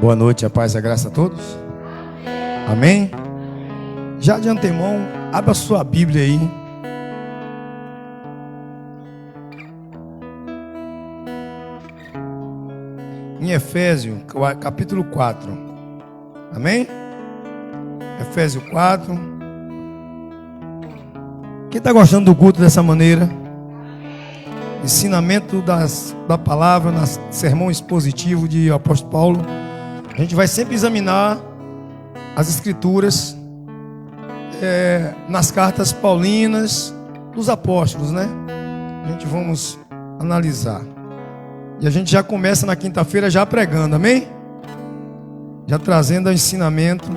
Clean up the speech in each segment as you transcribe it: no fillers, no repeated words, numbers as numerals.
Boa noite, a paz e a graça a todos. Amém? Já de antemão, abra a sua Bíblia aí. Em Efésios, capítulo 4. Amém? Efésios 4. Quem está gostando do culto dessa maneira? Ensinamento da palavra, sermão expositivo de apóstolo Paulo. A gente vai sempre examinar as escrituras nas cartas paulinas dos apóstolos, né? A gente vamos analisar. E a gente já começa na quinta-feira já pregando, amém? Já trazendo o ensinamento.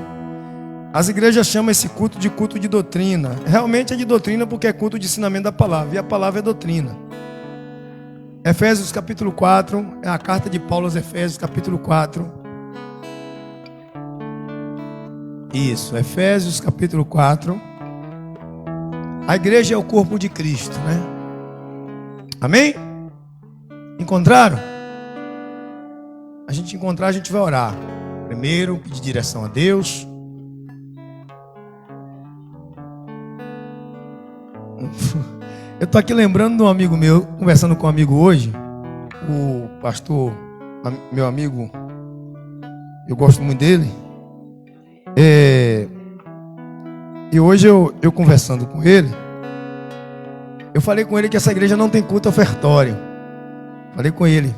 As igrejas chamam esse culto de doutrina. Realmente é de doutrina porque é culto de ensinamento da palavra. E a palavra é doutrina. Efésios capítulo 4, é a carta de Paulo aos Efésios capítulo 4. Isso, Efésios capítulo 4. A igreja é o corpo de Cristo, né? Amém? Encontraram? A gente encontrar, a gente vai orar. Primeiro, pedir direção a Deus. Eu estou aqui lembrando de um amigo meu, conversando com um amigo hoje, o pastor, meu amigo, eu gosto muito dele. E hoje eu conversando com ele, eu falei com ele que essa igreja não tem culto ofertório. Falei com ele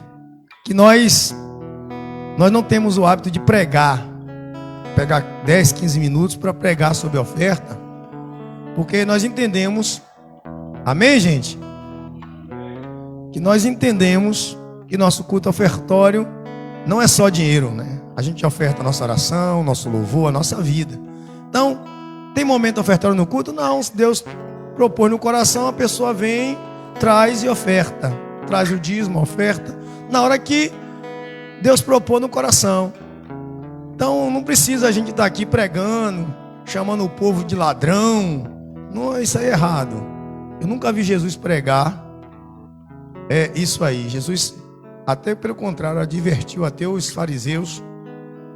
que nós não temos o hábito de pegar 10, 15 minutos para pregar sobre a oferta, porque nós entendemos, amém, gente? Que nós entendemos que nosso culto ofertório não é só dinheiro, né? A gente oferta a nossa oração, nosso louvor, a nossa vida. Então, tem momento ofertório no culto? Não, se Deus propôs no coração, a pessoa vem, traz e oferta. Traz o dízimo, a oferta, na hora que Deus propôs no coração. Então, não precisa a gente estar aqui pregando, chamando o povo de ladrão. Não, isso aí é errado. Eu nunca vi Jesus pregar isso aí. Jesus, até pelo contrário, advertiu até os fariseus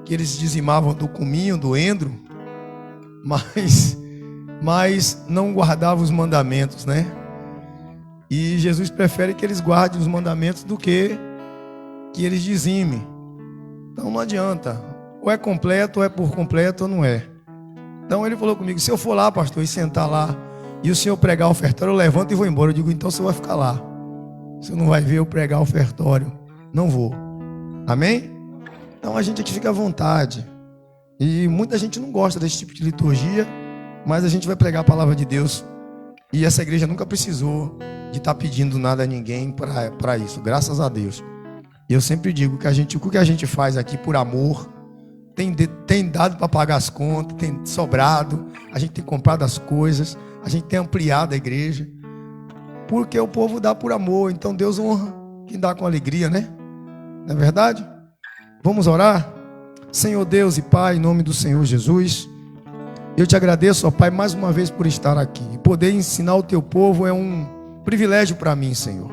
que eles dizimavam do cominho, do endro, mas não guardavam os mandamentos, né? E Jesus prefere que eles guardem os mandamentos do que eles dizimem. Então não adianta. Ou é completo, ou é por completo, ou não é. Então ele falou comigo, se eu for lá, pastor, e sentar lá, e o senhor pregar o ofertório, eu levanto e vou embora. Eu digo, então você vai ficar lá. Você não vai ver eu pregar o ofertório. Não vou. Amém? Então a gente aqui fica à vontade. E muita gente não gosta desse tipo de liturgia, mas a gente vai pregar a palavra de Deus. E essa igreja nunca precisou de estar pedindo nada a ninguém para isso, graças a Deus. E eu sempre digo que o que a gente faz aqui por amor, tem dado para pagar as contas, tem sobrado, a gente tem comprado as coisas, a gente tem ampliado a igreja, porque o povo dá por amor. Então Deus honra quem dá com alegria, né? Não é verdade? Vamos orar? Senhor Deus e Pai, em nome do Senhor Jesus, eu te agradeço, ó Pai, mais uma vez por estar aqui. Poder ensinar o teu povo é um privilégio para mim, Senhor.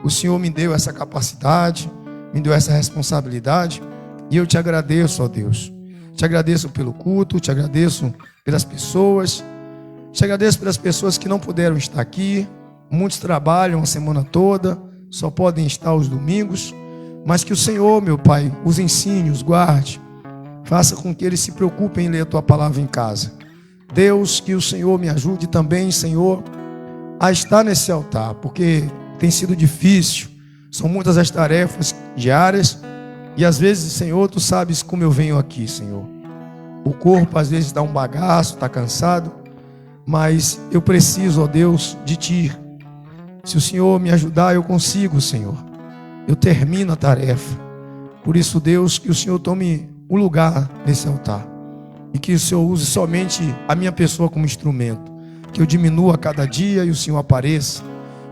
O Senhor me deu essa capacidade, me deu essa responsabilidade, e eu te agradeço, ó Deus. Te agradeço pelo culto, te agradeço pelas pessoas, te agradeço pelas pessoas que não puderam estar aqui. Muitos trabalham a semana toda, só podem estar aos domingos, mas que o Senhor, meu Pai, os ensine, os guarde, faça com que eles se preocupem em ler a tua palavra em casa. Deus, que o Senhor me ajude também, Senhor, a estar nesse altar, porque tem sido difícil, são muitas as tarefas diárias, e às vezes, Senhor, tu sabes como eu venho aqui, Senhor. O corpo às vezes dá um bagaço, está cansado, mas eu preciso, ó Deus, de ti. Se o Senhor me ajudar, eu consigo, Senhor. Eu termino a tarefa. Por isso, Deus, que o Senhor tome o lugar nesse altar, e que o Senhor use somente a minha pessoa como instrumento, que eu diminua a cada dia e o Senhor apareça,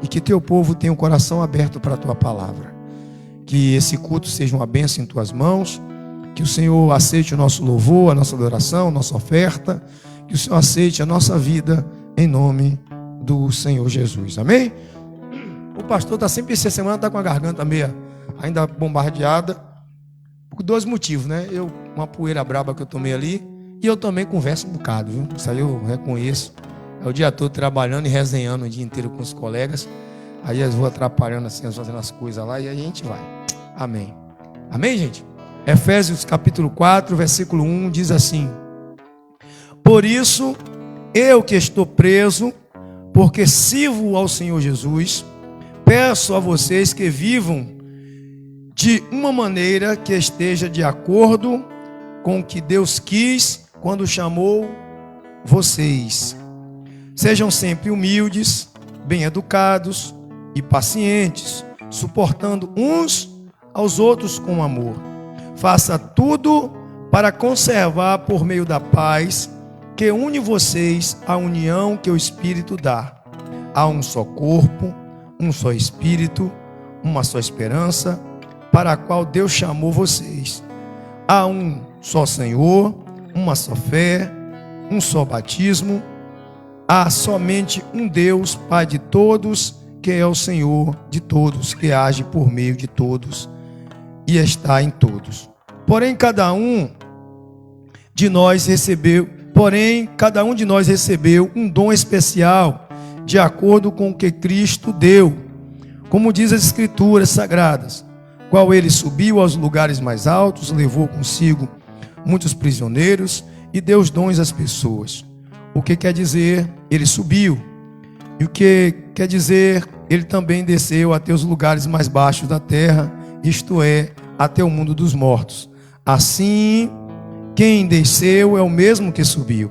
e que teu povo tenha o coração aberto para a tua palavra. Que esse culto seja uma bênção em tuas mãos, que o Senhor aceite o nosso louvor, a nossa adoração, a nossa oferta, que o Senhor aceite a nossa vida, em nome do Senhor Jesus, amém? O pastor está sempre, essa semana está com a garganta meio ainda bombardeada, por Por dois motivos, né? Uma poeira braba que eu tomei ali, e eu também converso um bocado, viu? Isso aí eu reconheço. É o dia todo trabalhando e resenhando o dia inteiro com os colegas. Aí eu vou atrapalhando assim, fazendo as coisas lá, e aí a gente vai. Amém. Amém, gente? Efésios capítulo 4, versículo 1 diz assim: por isso, eu que estou preso, porque sirvo ao Senhor Jesus, peço a vocês que vivam de uma maneira que esteja de acordo com o que Deus quis quando chamou vocês. Sejam sempre humildes, bem-educados e pacientes, suportando uns aos outros com amor. Faça tudo para conservar por meio da paz que une vocês à união que o Espírito dá. Há um só corpo, um só Espírito, uma só esperança, para a qual Deus chamou vocês. Há um só Senhor, uma só fé, um só batismo. Há somente um Deus, Pai de todos, que é o Senhor de todos, que age por meio de todos e está em todos. Porém, cada um de nós recebeu um dom especial, de acordo com o que Cristo deu. Como diz as Escrituras Sagradas, qual ele subiu aos lugares mais altos, levou consigo muitos prisioneiros e deu os dons às pessoas. O que quer dizer ele subiu? E o que quer dizer ele também desceu até os lugares mais baixos da terra, isto é, até o mundo dos mortos. Assim, quem desceu é o mesmo que subiu,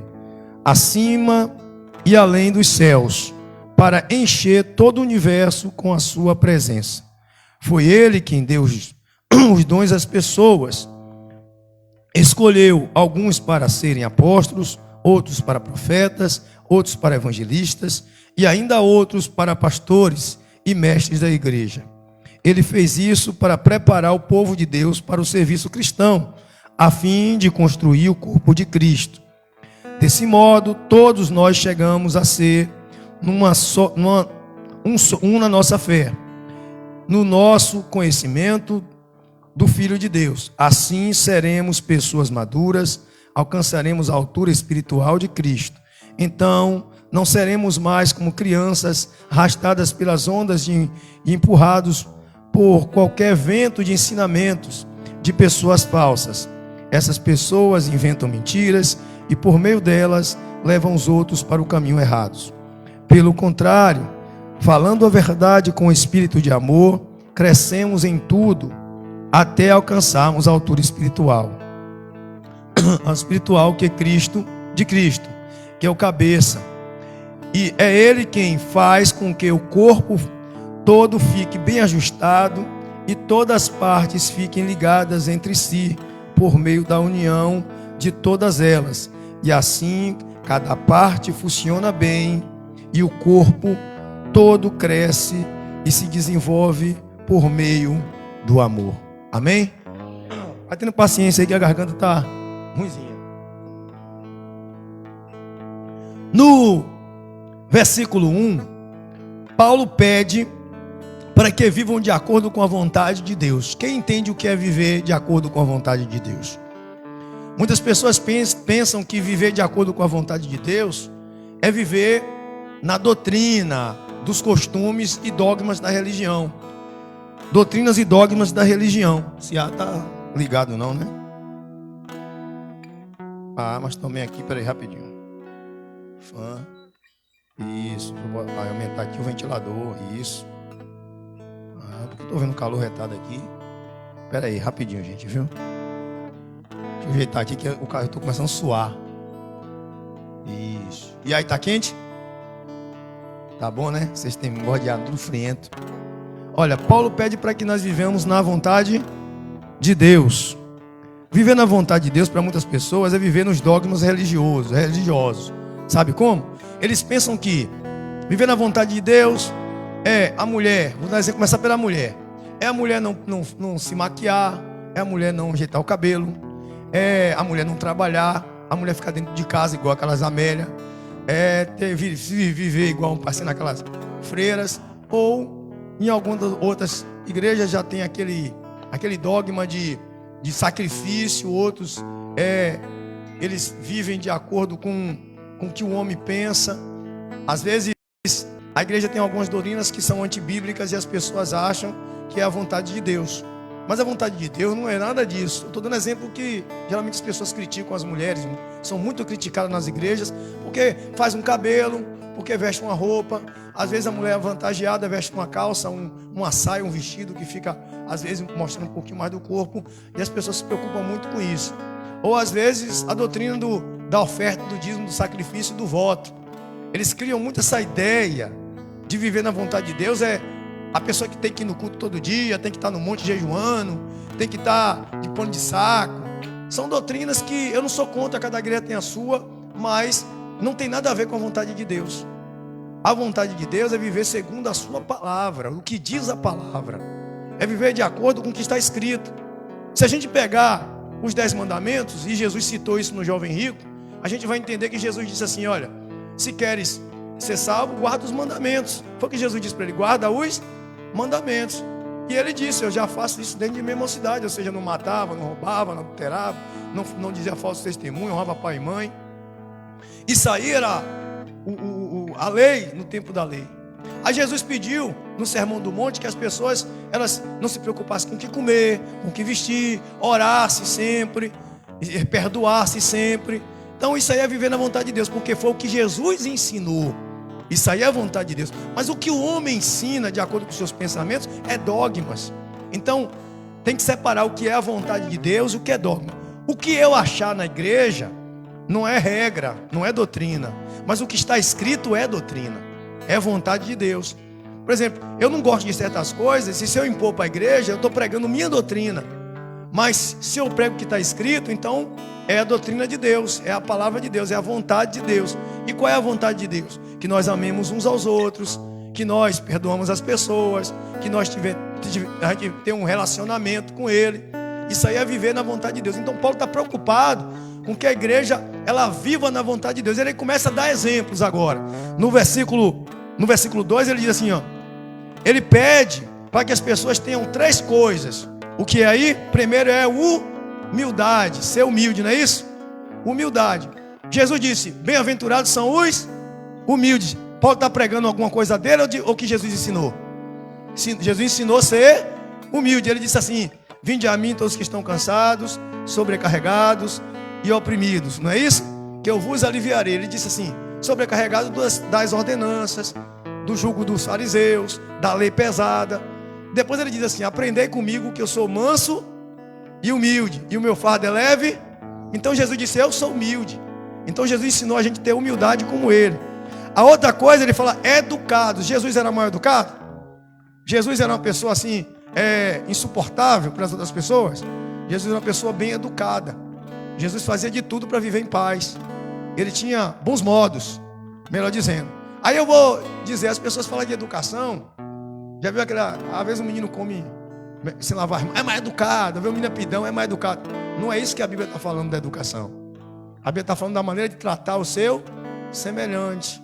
acima e além dos céus, para encher todo o universo com a sua presença. Foi ele quem deu os dons às pessoas. Escolheu alguns para serem apóstolos, outros para profetas, outros para evangelistas e ainda outros para pastores e mestres da igreja. Ele fez isso para preparar o povo de Deus para o serviço cristão, a fim de construir o corpo de Cristo. Desse modo, todos nós chegamos a ser um na nossa fé, no nosso conhecimento do Filho de Deus. Assim seremos pessoas maduras, alcançaremos a altura espiritual de Cristo. Então, não seremos mais como crianças arrastadas pelas ondas e empurrados por qualquer vento de ensinamentos de pessoas falsas. Essas pessoas inventam mentiras e por meio delas levam os outros para o caminho errado. Pelo contrário, falando a verdade com espírito de amor, crescemos em tudo até alcançarmos a altura espiritual. A espiritual que é Cristo, que é o cabeça. E é ele quem faz com que o corpo todo fique bem ajustado e todas as partes fiquem ligadas entre si por meio da união de todas elas. E assim, cada parte funciona bem e o corpo todo cresce e se desenvolve por meio do amor. Amém? Vai tendo paciência aí que a garganta está ruimzinha. No versículo 1, Paulo pede para que vivam de acordo com a vontade de Deus. Quem entende o que é viver de acordo com a vontade de Deus? Muitas pessoas pensam que viver de acordo com a vontade de Deus é viver na doutrina dos costumes e dogmas da religião. Doutrinas e dogmas da religião. Se tá ligado não, né? Mas também aqui, peraí, rapidinho. Isso, vai aumentar aqui o ventilador, isso. Porque eu tô vendo o calor retado aqui. Peraí, rapidinho, gente, viu? Deixa eu ajeitar aqui que eu tô começando a suar. Isso. E aí, tá quente? Tá bom, né? Vocês têm engordeado tudo friento. Olha, Paulo pede para que nós vivamos na vontade de Deus. Viver na vontade de Deus para muitas pessoas é viver nos dogmas religiosos. Sabe como? Eles pensam que viver na vontade de Deus é a mulher, vou dar exemplo, começar pela mulher. É a mulher não se maquiar, é a mulher não ajeitar o cabelo, é a mulher não trabalhar, a mulher ficar dentro de casa igual aquelas Amélia, viver igual um passeio naquelas freiras, ou em algumas outras igrejas já tem aquele dogma de de sacrifício, outros eles vivem de acordo com o que o homem pensa. Às vezes a igreja tem algumas doutrinas que são antibíblicas e as pessoas acham que é a vontade de Deus. Mas a vontade de Deus não é nada disso. Estou dando exemplo que geralmente as pessoas criticam as mulheres, são muito criticadas nas igrejas, porque faz um cabelo, porque veste uma roupa. Às vezes a mulher avantageada veste uma calça, uma saia, um vestido que fica, às vezes, mostrando um pouquinho mais do corpo. E as pessoas se preocupam muito com isso. Ou às vezes a doutrina da oferta, do dízimo, do sacrifício e do voto. Eles criam muito essa ideia de viver na vontade de Deus. A pessoa que tem que ir no culto todo dia, tem que estar no monte jejuando, tem que estar de pano de saco. São doutrinas que eu não sou contra, cada igreja tem a sua, mas não tem nada a ver com a vontade de Deus. A vontade de Deus é viver segundo a sua palavra, o que diz a palavra. É viver de acordo com o que está escrito. Se a gente pegar os 10 mandamentos, e Jesus citou isso no jovem rico, a gente vai entender que Jesus disse assim: olha, se queres ser salvo, guarda os mandamentos. Foi o que Jesus disse para ele: guarda os mandamentos. E ele disse: eu já faço isso desde minha mocidade. Ou seja, não matava, não roubava, não adulterava, não dizia falso testemunho, honrava pai e mãe. Isso aí era a lei no tempo da lei. Aí Jesus pediu no Sermão do Monte que as pessoas elas não se preocupassem com o que comer, com o que vestir, orassem sempre, perdoassem sempre. Então isso aí é viver na vontade de Deus, porque foi o que Jesus ensinou. Isso aí é a vontade de Deus. Mas o que o homem ensina, de acordo com os seus pensamentos, é dogmas. Então, tem que separar o que é a vontade de Deus e o que é dogma. O que eu achar na igreja não é regra, não é doutrina. Mas o que está escrito é doutrina. É vontade de Deus. Por exemplo, eu não gosto de certas coisas, e se eu impor para a igreja, eu estou pregando minha doutrina. Mas se eu prego o que está escrito, então é a doutrina de Deus, é a palavra de Deus, é a vontade de Deus. E qual é a vontade de Deus? Que nós amemos uns aos outros, que nós perdoamos as pessoas, que nós a gente tem um relacionamento com Ele. Isso aí é viver na vontade de Deus. Então Paulo está preocupado com que a igreja ela viva na vontade de Deus. Ele começa a dar exemplos agora. No versículo 2 ele diz assim, ó, ele pede para que as pessoas tenham 3 coisas. O que é aí? Primeiro é humildade, ser humilde, não é isso? Humildade. Jesus disse: bem-aventurados são os humildes. Paulo está pregando alguma coisa dele ou que Jesus ensinou? Jesus ensinou a ser humilde. Ele disse assim: vinde a mim todos que estão cansados, sobrecarregados e oprimidos, não é isso? Que eu vos aliviarei. Ele disse assim: sobrecarregado das ordenanças, do jugo dos fariseus, da lei pesada. Depois ele diz assim: aprendei comigo que eu sou manso e humilde, e o meu fardo é leve. Então Jesus disse: eu sou humilde. Então Jesus ensinou a gente a ter humildade como ele. A outra coisa, ele fala educado. Jesus era mal educado? Jesus era uma pessoa assim, insuportável para as outras pessoas? Jesus era uma pessoa bem educada. Jesus fazia de tudo para viver em paz. Ele tinha bons modos, melhor dizendo. Aí eu vou dizer, as pessoas falam de educação. Já viu aquela, às vezes o menino come sem lavar, é mais educado. Vê o menino pidão, é mais educado. Não é isso que a Bíblia está falando da educação. A Bíblia está falando da maneira de tratar o seu semelhante.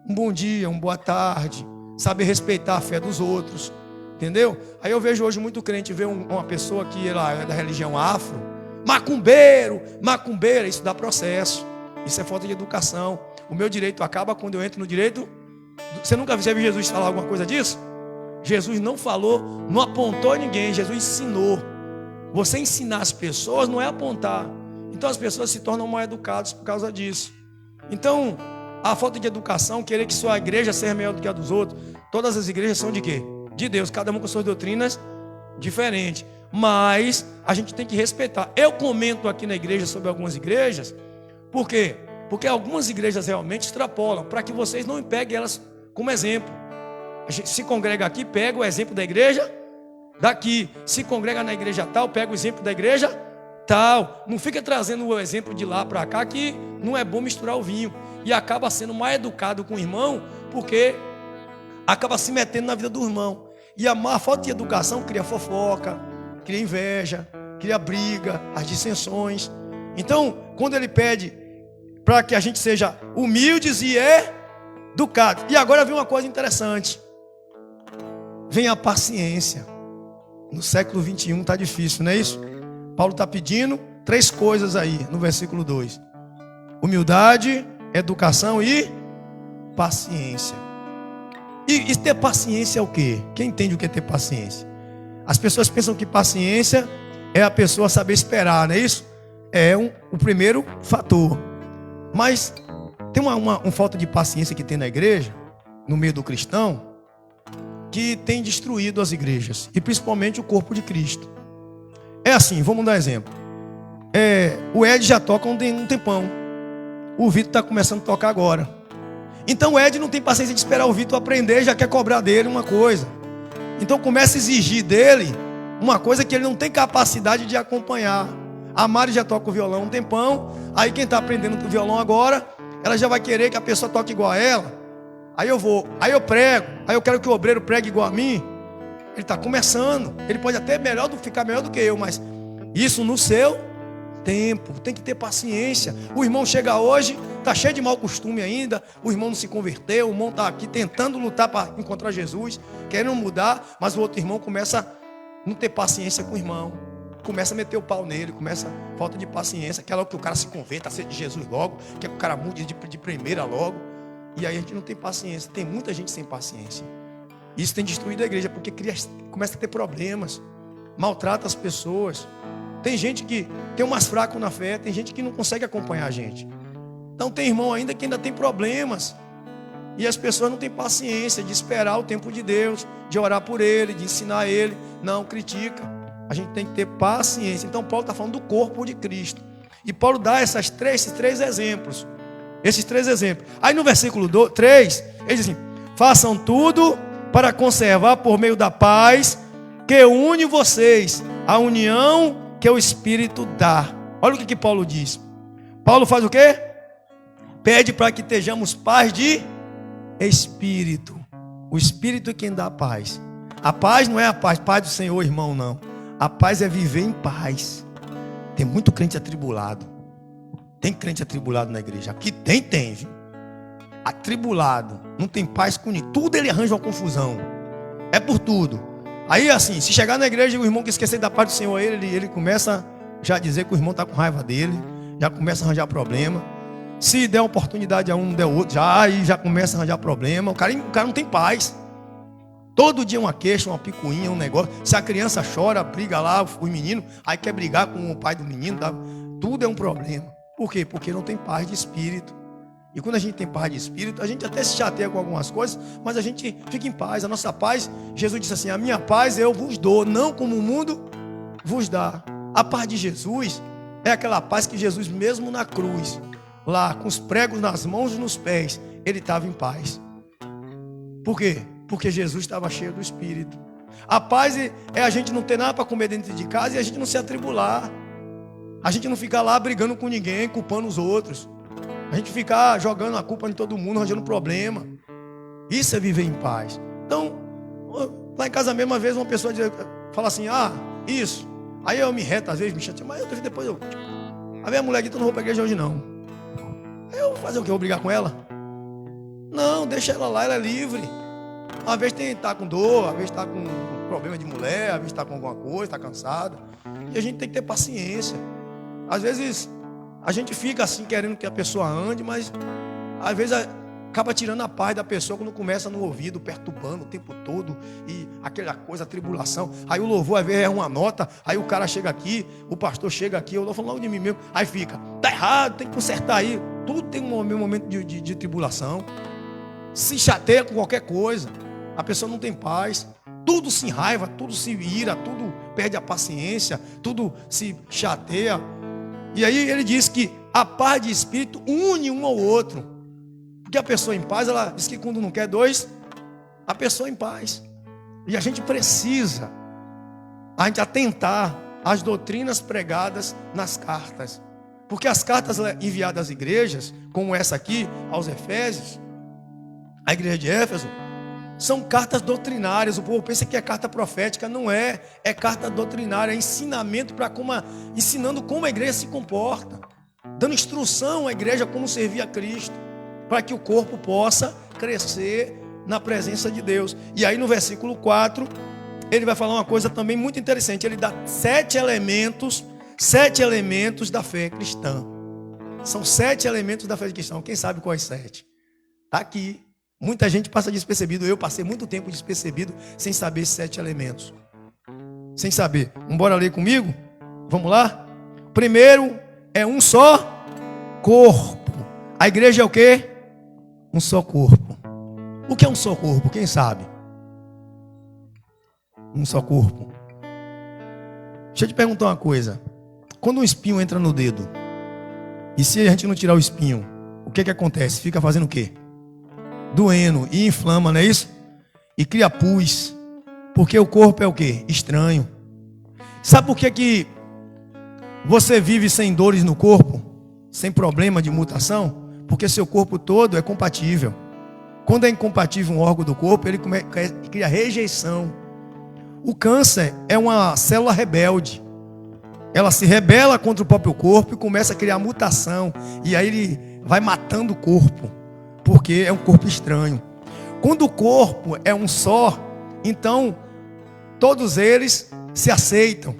Um bom dia, uma boa tarde, saber respeitar a fé dos outros, entendeu? Aí eu vejo hoje muito crente ver uma pessoa que ela é da religião afro, macumbeira, isso dá processo, isso é falta de educação. O meu direito acaba quando eu entro no direito. Você nunca viu Jesus falar alguma coisa disso? Jesus não falou, não apontou a ninguém, Jesus ensinou. Você ensinar as pessoas não é apontar. Então as pessoas se tornam mal educadas por causa disso. Então, a falta de educação, querer que sua igreja seja melhor do que a dos outros. Todas as igrejas são de quê? De Deus, cada uma com suas doutrinas diferentes. Mas a gente tem que respeitar. Eu comento aqui na igreja sobre algumas igrejas. Por quê? Porque algumas igrejas realmente extrapolam, para que vocês não peguem elas como exemplo. A gente se congrega aqui, pega o exemplo da igreja daqui. Se congrega na igreja tal, pega o exemplo da igreja tal. Não fica trazendo o exemplo de lá para cá, que não é bom misturar o vinho. E acaba sendo mal educado com o irmão, porque acaba se metendo na vida do irmão. E a falta de educação cria fofoca, cria inveja, cria briga, as dissensões. Então, quando ele pede para que a gente seja humildes e educados. E agora vem uma coisa interessante. Vem a paciência. No século 21 está difícil, não é isso? Paulo está pedindo 3 coisas aí no versículo 2: humildade, educação e paciência. E ter paciência é o quê? Quem entende o que é ter paciência? As pessoas pensam que paciência é a pessoa saber esperar, não é isso? É o primeiro fator. Mas tem uma falta de paciência que tem na igreja, no meio do cristão, que tem destruído as igrejas, e principalmente o corpo de Cristo. É assim, vamos dar exemplo. O Ed já toca um tempão. O Vitor está começando a tocar agora. Então o Ed não tem paciência de esperar o Vitor aprender, já quer cobrar dele uma coisa. Então começa a exigir dele uma coisa que ele não tem capacidade de acompanhar. A Mari já toca o violão um tempão. Aí quem está aprendendo o violão agora, ela já vai querer que a pessoa toque igual a ela. Aí eu prego, aí eu quero que o obreiro pregue igual a mim. Ele está começando, ele pode até ficar melhor do que eu, mas isso no seu tempo, tem que ter paciência. O irmão chega hoje, está cheio de mau costume ainda, o irmão não se converteu, o irmão está aqui tentando lutar para encontrar Jesus, querendo mudar, mas o outro irmão começa a não ter paciência com o irmão, começa a meter o pau nele, começa a falta de paciência, quer logo que o cara se converta, aceite de Jesus logo, quer que o cara mude de primeira logo, e aí a gente não tem paciência. Tem muita gente sem paciência. Isso tem destruído a igreja, porque começa a ter problemas, maltrata as pessoas. Tem gente que tem umas fracos na fé, tem gente que não consegue acompanhar a gente. Então tem irmão ainda que ainda tem problemas, e as pessoas não têm paciência de esperar o tempo de Deus, de orar por ele, de ensinar ele. Não, critica. A gente tem que ter paciência. Então Paulo está falando do corpo de Cristo, e Paulo dá esses três exemplos. Esses 3 exemplos. Aí no versículo 3, ele diz assim: façam tudo para conservar por meio da paz que une vocês, a união que o Espírito dá. Olha o que Paulo diz. Paulo faz o quê? Pede para que estejamos paz de Espírito. O Espírito é quem dá a paz. A paz não é a paz do Senhor, irmão, não. A paz é viver em paz. Tem muito crente atribulado. Tem crente atribulado na igreja. Aqui tem, viu? Atribulado. Não tem paz com ninguém. Tudo ele arranja uma confusão. É por tudo. Aí assim, se chegar na igreja e o irmão que esquecer da paz do Senhor, ele começa já a dizer que o irmão está com raiva dele. Já começa a arranjar problema. Se der oportunidade a um, não der outro. Já começa a arranjar problema. O cara não tem paz. Todo dia uma queixa, uma picuinha, um negócio. Se a criança chora, briga lá, o menino, aí quer brigar com o pai do menino. Tudo é um problema. Por quê? Porque não tem paz de espírito. E quando a gente tem paz de espírito, a gente até se chateia com algumas coisas, mas a gente fica em paz. A nossa paz, Jesus disse assim: a minha paz eu vos dou, não como o mundo vos dá. A paz de Jesus é aquela paz que Jesus mesmo na cruz, lá com os pregos nas mãos e nos pés, ele estava em paz. Por quê? Porque Jesus estava cheio do Espírito. A paz é a gente não ter nada para comer dentro de casa e a gente não se atribular. A gente não ficar lá brigando com ninguém, culpando os outros. A gente ficar jogando a culpa em todo mundo, arranjando problema. Isso é viver em paz. Então, lá em casa mesmo, uma vez uma pessoa fala assim: isso. Aí eu me reto, às vezes me chateio, mas depois eu... A minha mulher dita: eu não vou para a igreja hoje não. Aí eu vou fazer o quê? Eu vou brigar com ela? Não, deixa ela lá, ela é livre. Às vezes está com dor, às vezes está com problema de mulher, às vezes está com alguma coisa, está cansada. E a gente tem que ter paciência. Às vezes a gente fica assim querendo que a pessoa ande, mas às vezes acaba tirando a paz da pessoa quando começa no ouvido, perturbando o tempo todo, e aquela coisa, a tribulação. Aí o louvor às vezes é uma nota, aí o cara chega aqui, o pastor chega aqui, eu estou falando logo de mim mesmo, aí fica: tá errado, tem que consertar aí. Tudo tem um momento de tribulação. Se chateia com qualquer coisa, a pessoa não tem paz, tudo se enraiva, tudo se ira, tudo perde a paciência, tudo se chateia. E aí ele diz que a paz de espírito une um ao outro. Porque a pessoa em paz, ela diz que quando não quer dois, a pessoa em paz. E a gente precisa atentar às doutrinas pregadas nas cartas. Porque as cartas enviadas às igrejas, como essa aqui, aos Efésios, a igreja de Éfeso, são cartas doutrinárias. O povo pensa que é carta profética. Não é. É carta doutrinária, é ensinamento ensinando como a igreja se comporta, dando instrução à igreja como servir a Cristo, para que o corpo possa crescer na presença de Deus. E aí no versículo 4, ele vai falar uma coisa também muito interessante. Ele dá 7 elementos 7 elementos da fé cristã. São 7 elementos da fé cristã. Quem sabe quais 7? Está aqui. Muita gente passa despercebido. Eu passei muito tempo despercebido sem saber esses 7 elementos. Sem saber. Vamos ler comigo? Vamos lá? Primeiro é um só corpo. A igreja é o quê? Um só corpo. O que é um só corpo? Quem sabe? Um só corpo. Deixa eu te perguntar uma coisa. Quando um espinho entra no dedo, e se a gente não tirar o espinho, o que acontece? Fica fazendo o quê? Doendo e inflama, não é isso? E cria pus. Porque o corpo é o quê? Estranho. Sabe por que você vive sem dores no corpo? Sem problema de mutação? Porque seu corpo todo é compatível. Quando é incompatível um órgão do corpo, ele cria rejeição. O câncer é uma célula rebelde. Ela se rebela contra o próprio corpo e começa a criar mutação. E aí ele vai matando o corpo, porque é um corpo estranho. Quando o corpo é um só, então todos eles se aceitam,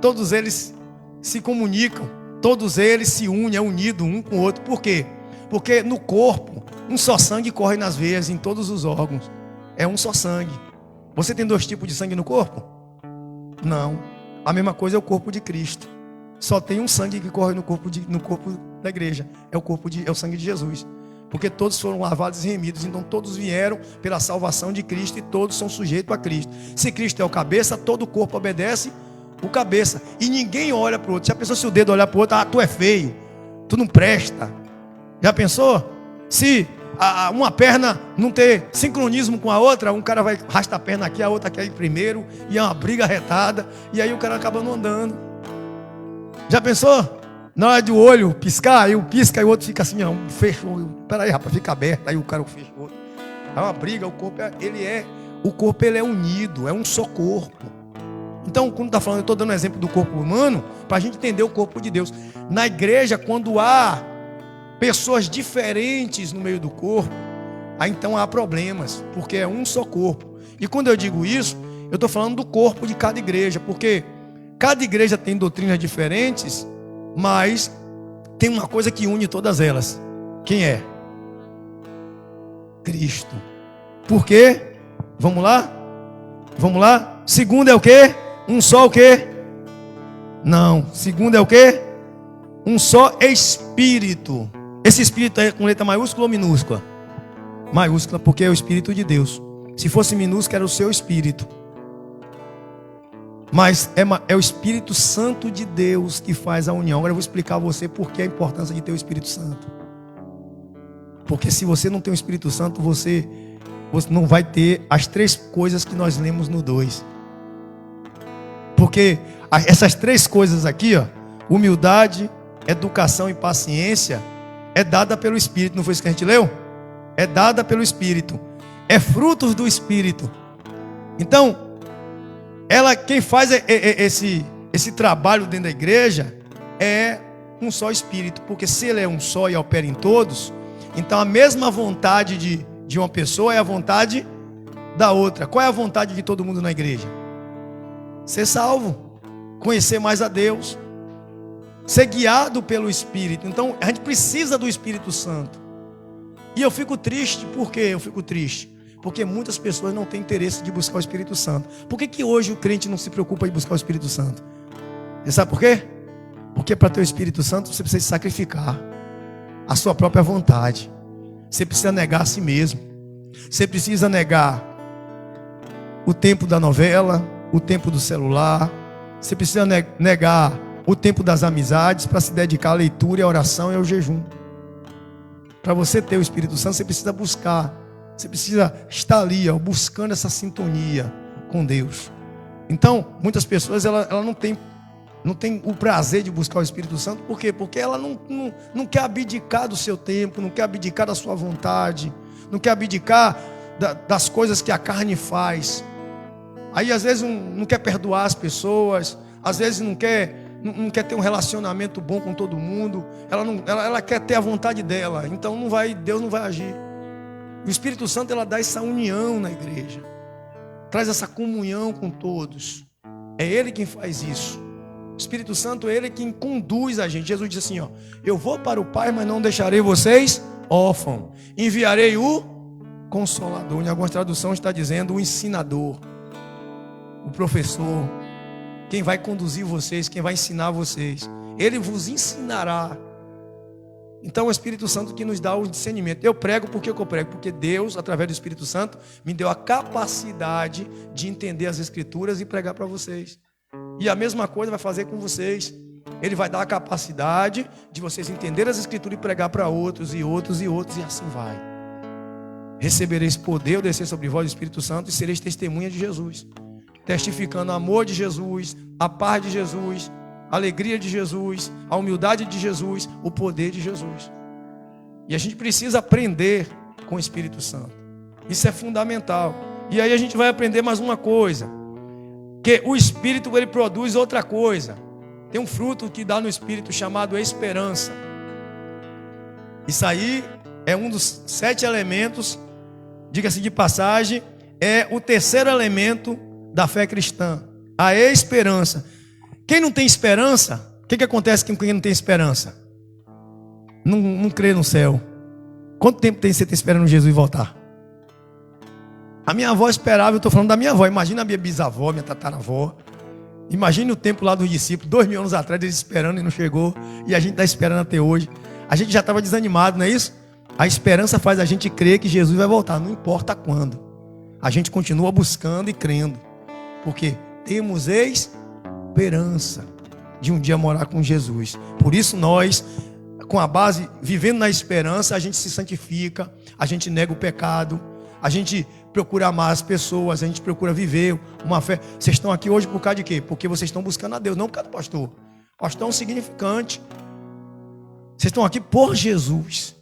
todos eles se comunicam, todos eles se unem, é unido um com o outro. Por quê? Porque no corpo, um só sangue corre nas veias, em todos os órgãos. É um só sangue. Você tem 2 tipos de sangue no corpo? Não. A mesma coisa é o corpo de Cristo. Só tem um sangue que corre no corpo da igreja. É o sangue de Jesus. Porque todos foram lavados e remidos. Então todos vieram pela salvação de Cristo e todos são sujeitos a Cristo. Se Cristo é o cabeça, todo o corpo obedece o cabeça. E ninguém olha para o outro. Já pensou se o dedo olhar para o outro? Ah, tu é feio. Tu não presta. Já pensou? Se uma perna não ter sincronismo com a outra, um cara vai arrastar a perna aqui, a outra aqui primeiro, e é uma briga arretada, e aí o cara acaba não andando. Já pensou? Na hora de o olho piscar, aí um pisca e o outro fica assim, ó, fecha o olho. Peraí, rapaz, fica aberto, aí o cara fecha o outro. É uma briga, o corpo ele é unido, é um só corpo. Então, quando está falando, eu estou dando um exemplo do corpo humano, para a gente entender o corpo de Deus. Na igreja, quando há pessoas diferentes no meio do corpo, aí então há problemas, porque é um só corpo. E quando eu digo isso, eu estou falando do corpo de cada igreja, porque cada igreja tem doutrinas diferentes, mas tem uma coisa que une todas elas. Quem é? Cristo. Por quê? Vamos lá? Vamos lá? Segundo é o quê? Um só o quê? Não. Segundo é o quê? Um só Espírito. Esse Espírito é com letra maiúscula ou minúscula? Maiúscula, porque é o Espírito de Deus. Se fosse minúscula, era o seu Espírito. Mas é o Espírito Santo de Deus que faz a união. Agora eu vou explicar a você por que a importância de ter o Espírito Santo. Porque se você não tem o Espírito Santo, você não vai ter as 3 coisas que nós lemos no 2. Porque essas 3 coisas aqui, ó, humildade, educação e paciência, é dada pelo Espírito. Não foi isso que a gente leu? É dada pelo Espírito. É frutos do Espírito. Então, quem faz esse trabalho dentro da igreja é um só Espírito. Porque se ele é um só e opera em todos, então a mesma vontade de uma pessoa é a vontade da outra. Qual é a vontade de todo mundo na igreja? Ser salvo, conhecer mais a Deus, ser guiado pelo Espírito. Então a gente precisa do Espírito Santo. E eu fico triste. Por quê? Eu fico triste porque muitas pessoas não têm interesse de buscar o Espírito Santo. Por que hoje o crente não se preocupa em buscar o Espírito Santo? Você sabe por quê? Porque para ter o Espírito Santo você precisa sacrificar a sua própria vontade. Você precisa negar a si mesmo. Você precisa negar o tempo da novela, o tempo do celular. Você precisa negar o tempo das amizades para se dedicar à leitura, à oração e ao jejum. Para você ter o Espírito Santo, você precisa buscar. Você precisa estar ali, ó, buscando essa sintonia com Deus. Então, muitas pessoas ela não tem o prazer de buscar o Espírito Santo. Por quê? Porque ela não quer abdicar do seu tempo, não quer abdicar da sua vontade, não quer abdicar das coisas que a carne faz. Aí às vezes não quer perdoar as pessoas, às vezes não quer ter um relacionamento bom com todo mundo. Ela quer ter a vontade dela. Então Deus não vai agir. O Espírito Santo ela dá essa união na igreja, traz essa comunhão com todos. É Ele quem faz isso. O Espírito Santo, ele é quem conduz a gente. Jesus disse assim, ó: eu vou para o Pai, mas não deixarei vocês órfãos. Enviarei o Consolador. Em algumas traduções está dizendo o ensinador, o professor, quem vai conduzir vocês, quem vai ensinar vocês. Ele vos ensinará. Então é o Espírito Santo que nos dá o discernimento. Eu prego, por que eu prego? Porque Deus, através do Espírito Santo, me deu a capacidade de entender as Escrituras e pregar para vocês. E a mesma coisa vai fazer com vocês. Ele vai dar a capacidade de vocês entenderem as Escrituras e pregar para outros, e outros, e outros, e assim vai. Recebereis poder, descer sobre vós o Espírito Santo, e sereis testemunha de Jesus, testificando o amor de Jesus, a paz de Jesus, a alegria de Jesus, a humildade de Jesus, o poder de Jesus. E a gente precisa aprender com o Espírito Santo. Isso é fundamental. E aí a gente vai aprender mais uma coisa, que o Espírito, ele produz outra coisa. Tem um fruto que dá no Espírito chamado esperança. Isso aí é um dos 7 elementos, diga-se de passagem, é o terceiro elemento da fé cristã, a esperança. Quem não tem esperança, o que acontece com quem não tem esperança? Não crê no céu. Quanto tempo tem você esperando Jesus voltar? A minha avó esperava, eu estou falando da minha avó. Imagina a minha bisavó, minha tataravó. Imagine o tempo lá dos discípulos, 2000 anos atrás, eles esperando e não chegou. E a gente está esperando até hoje. A gente já estava desanimado, não é isso? A esperança faz a gente crer que Jesus vai voltar, não importa quando. A gente continua buscando e crendo. Porque temos esperança de um dia morar com Jesus. Por isso nós, com a base, vivendo na esperança, a gente se santifica, a gente nega o pecado, a gente procura amar as pessoas, a gente procura viver uma fé. Vocês estão aqui hoje por causa de quê? Porque vocês estão buscando a Deus, não por causa do pastor. O pastor é um significante. Vocês estão aqui por Jesus,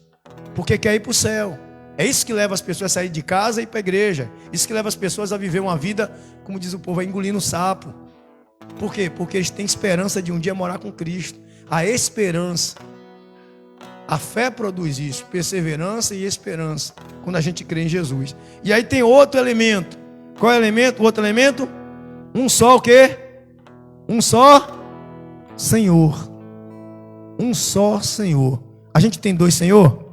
porque quer ir para o céu. É isso que leva as pessoas a sair de casa e ir para a igreja. Isso que leva as pessoas a viver uma vida, como diz o povo, a engolir no sapo. Por quê? Porque eles têm esperança de um dia morar com Cristo. A esperança. A fé produz isso, perseverança e esperança, quando a gente crê em Jesus. E aí tem outro elemento. Qual é o elemento? O outro elemento? Um só o quê? Um só Senhor. Um só Senhor. A gente tem 2 Senhor?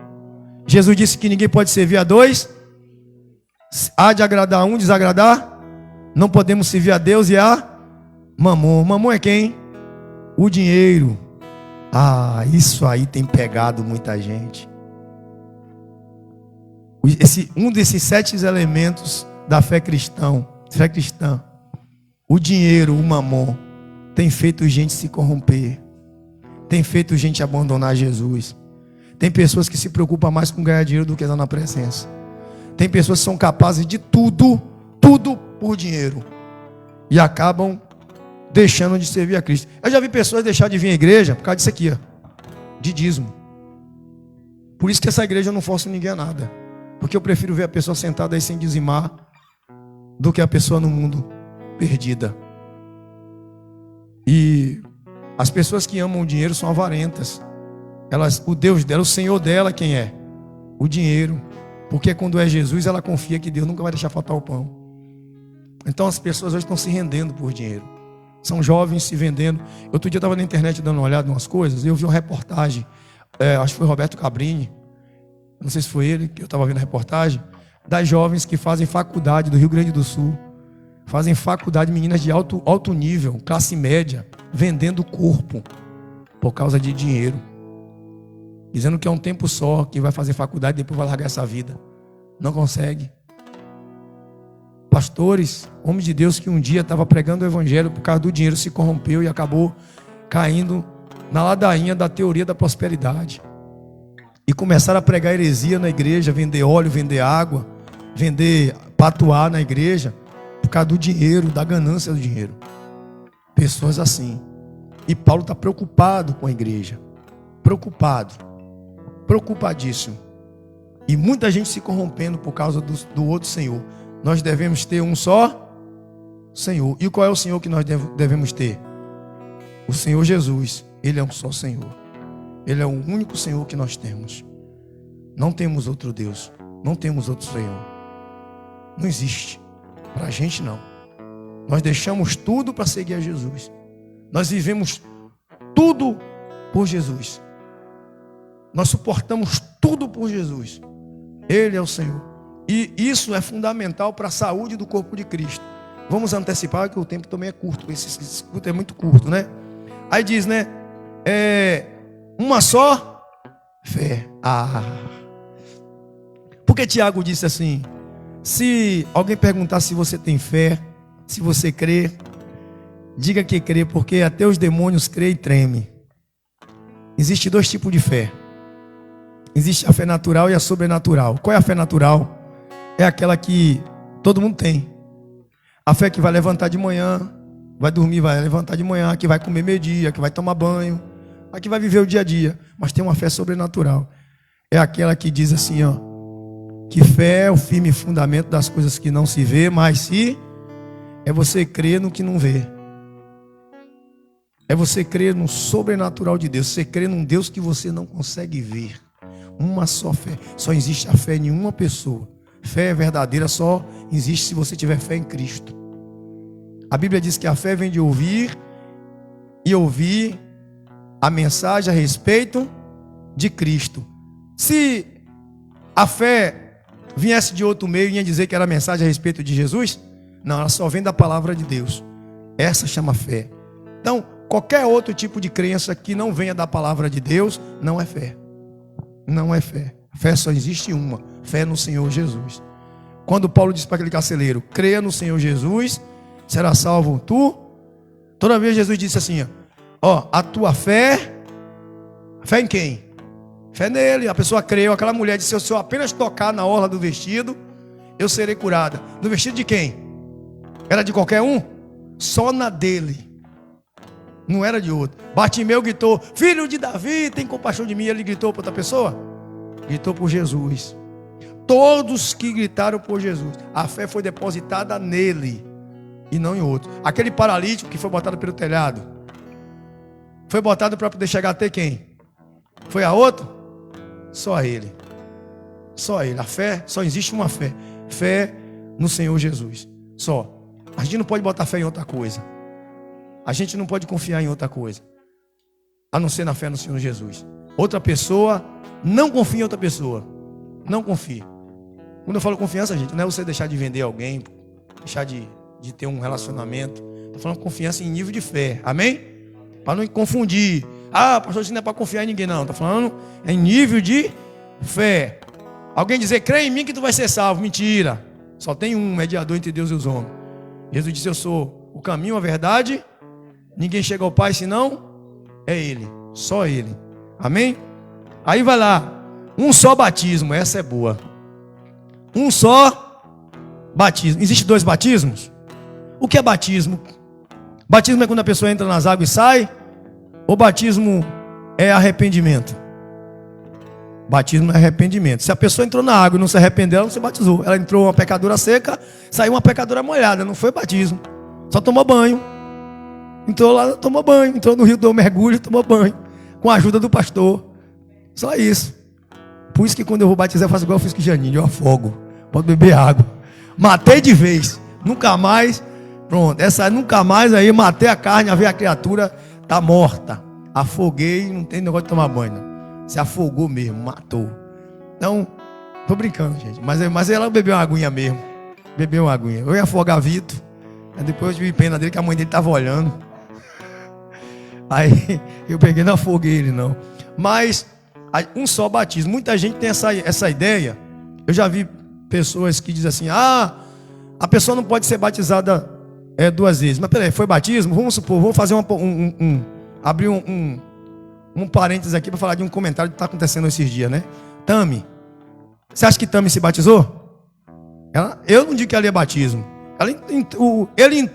Jesus disse que ninguém pode servir a 2. Há de agradar um, desagradar. Não podemos servir a Deus e a Mamon. Mamon é quem? O dinheiro. Ah, isso aí tem pegado muita gente. Um desses 7 elementos da fé cristã, o dinheiro, o mamon, tem feito gente se corromper, tem feito gente abandonar Jesus. Tem pessoas que se preocupam mais com ganhar dinheiro do que estar na presença. Tem pessoas que são capazes de tudo por dinheiro, e acabam deixando de servir a Cristo. Eu já vi pessoas deixar de vir à igreja por causa disso aqui, ó, de dízimo. Por isso que essa igreja eu não forço ninguém a nada. Porque eu prefiro ver a pessoa sentada aí sem dizimar do que a pessoa no mundo perdida. E as pessoas que amam o dinheiro são avarentas. O Deus dela, o Senhor dela, quem é? O dinheiro. Porque quando é Jesus, ela confia que Deus nunca vai deixar faltar o pão. Então as pessoas hoje estão se rendendo por dinheiro. São jovens se vendendo. Outro dia eu estava na internet dando uma olhada em umas coisas, e eu vi uma reportagem, acho que foi Roberto Cabrini, não sei se foi ele, que eu estava vendo a reportagem, das jovens que fazem faculdade do Rio Grande do Sul. Fazem faculdade, meninas de alto nível, classe média, vendendo o corpo por causa de dinheiro. Dizendo que é um tempo só, que vai fazer faculdade e depois vai largar essa vida. Não consegue. Pastores, homens de Deus que um dia estava pregando o evangelho, por causa do dinheiro se corrompeu e acabou caindo na ladainha da teoria da prosperidade. E começaram a pregar heresia na igreja, vender óleo, vender água, vender patuá na igreja, por causa do dinheiro, da ganância do dinheiro. Pessoas assim. E Paulo está preocupado com a igreja. Preocupadíssimo. E muita gente se corrompendo por causa do outro Senhor. Nós devemos ter um só Senhor. E qual é o Senhor que nós devemos ter? O Senhor Jesus. Ele é um só Senhor. Ele é o único Senhor que nós temos. Não temos outro Deus. Não temos outro Senhor. Não existe. Para a gente não. Nós deixamos tudo para seguir a Jesus. Nós vivemos tudo por Jesus. Nós suportamos tudo por Jesus. Ele é o Senhor. E isso é fundamental para a saúde do corpo de Cristo. Vamos antecipar que o tempo também é curto. Esse culto é muito curto, né? Aí diz, né? Uma só fé. Porque Tiago disse assim: se alguém perguntar se você tem fé, se você crê, diga que crê, porque até os demônios creem e tremem. Existem dois tipos de fé. Existe a fé natural e a sobrenatural. Qual é a fé natural? É aquela que todo mundo tem. A fé que vai levantar de manhã, vai dormir, vai levantar de manhã, que vai comer meio-dia, que vai tomar banho, a que vai viver o dia a dia. Mas tem uma fé sobrenatural. É aquela que diz assim, ó, que fé é o firme fundamento das coisas que não se vê, mas se é você crer no que não vê. É você crer no sobrenatural de Deus. Você crer num Deus que você não consegue ver. Uma só fé. Só existe a fé em uma pessoa. Fé verdadeira só existe se você tiver fé em Cristo. A Bíblia diz que a fé vem de ouvir, e ouvir a mensagem a respeito de Cristo. Se a fé viesse de outro meio e ia dizer que era a mensagem a respeito de Jesus, não, ela só vem da palavra de Deus. Essa chama fé. Então, qualquer outro tipo de crença que não venha da palavra de Deus, não é fé. Não é fé. Fé só existe uma. Fé no Senhor Jesus. Quando Paulo disse para aquele carceleiro: creia no Senhor Jesus, será salvo tu. Toda vez Jesus disse assim: ó, a tua fé. Fé em quem? Fé nele. A pessoa creu. Aquela mulher disse: se eu apenas tocar na orla do vestido, eu serei curada. Do vestido de quem? Era de qualquer um? Só na dele. Não era de outro. Bartimeu gritou: filho de Davi, tem compaixão de mim. Ele gritou para outra pessoa? Gritou por Jesus. Todos que gritaram por Jesus, a fé foi depositada nele e não em outro. Aquele paralítico que foi botado pelo telhado, foi botado para poder chegar até quem? Foi a outro? Só a ele. Só ele. A fé, só existe uma fé. Fé no Senhor Jesus. Só. A gente não pode botar fé em outra coisa. A gente não pode confiar em outra coisa, a não ser na fé no Senhor Jesus. Outra pessoa, não confia em outra pessoa. Não confie. Quando eu falo confiança, gente, não é você deixar de vender alguém, deixar de ter um relacionamento. Estou falando confiança em nível de fé. Amém? Para não confundir. Pastor, isso não é para confiar em ninguém, não. Estou falando em nível de fé. Alguém dizer: crê em mim que tu vai ser salvo. Mentira. Só tem um mediador entre Deus e os homens. Jesus disse: eu sou o caminho, a verdade. Ninguém chega ao Pai senão é Ele. Só Ele. Amém? Aí vai lá. Um só batismo. Essa é boa. Um só batismo. Existem dois batismos? O que é batismo? Batismo é quando a pessoa entra nas águas e sai? Ou batismo é arrependimento? Batismo é arrependimento. Se a pessoa entrou na água e não se arrependeu, ela não se batizou. Ela entrou uma pecadora seca, saiu uma pecadora molhada. Não foi batismo. Só tomou banho. Entrou lá, tomou banho. Entrou no rio, deu um mergulho, tomou banho. Com a ajuda do pastor. Só isso. Por isso que quando eu vou batizar, eu faço igual eu fiz com o Janine. Eu afogo. Pode beber água. Matei de vez. Nunca mais. Pronto. Essa nunca mais aí. Matei a carne, a ver a criatura tá morta. Afoguei. Não tem negócio de tomar banho. Não. Se afogou mesmo. Matou. Então, tô brincando, gente. Mas ela bebeu uma aguinha mesmo. Bebeu uma aguinha. Eu ia afogar Vitor. Aí depois eu tive pena dele, que a mãe dele tava olhando. Aí eu peguei, não afoguei ele não. Mas um só batismo. Muita gente tem essa ideia. Eu já vi pessoas que dizem assim: a pessoa não pode ser batizada duas vezes. Mas peraí, foi batismo? Vamos supor, vou fazer abrir um parênteses aqui para falar de um comentário que está acontecendo esses dias, né? Tami. Você acha que Tami se batizou? Eu não digo que ela é batismo.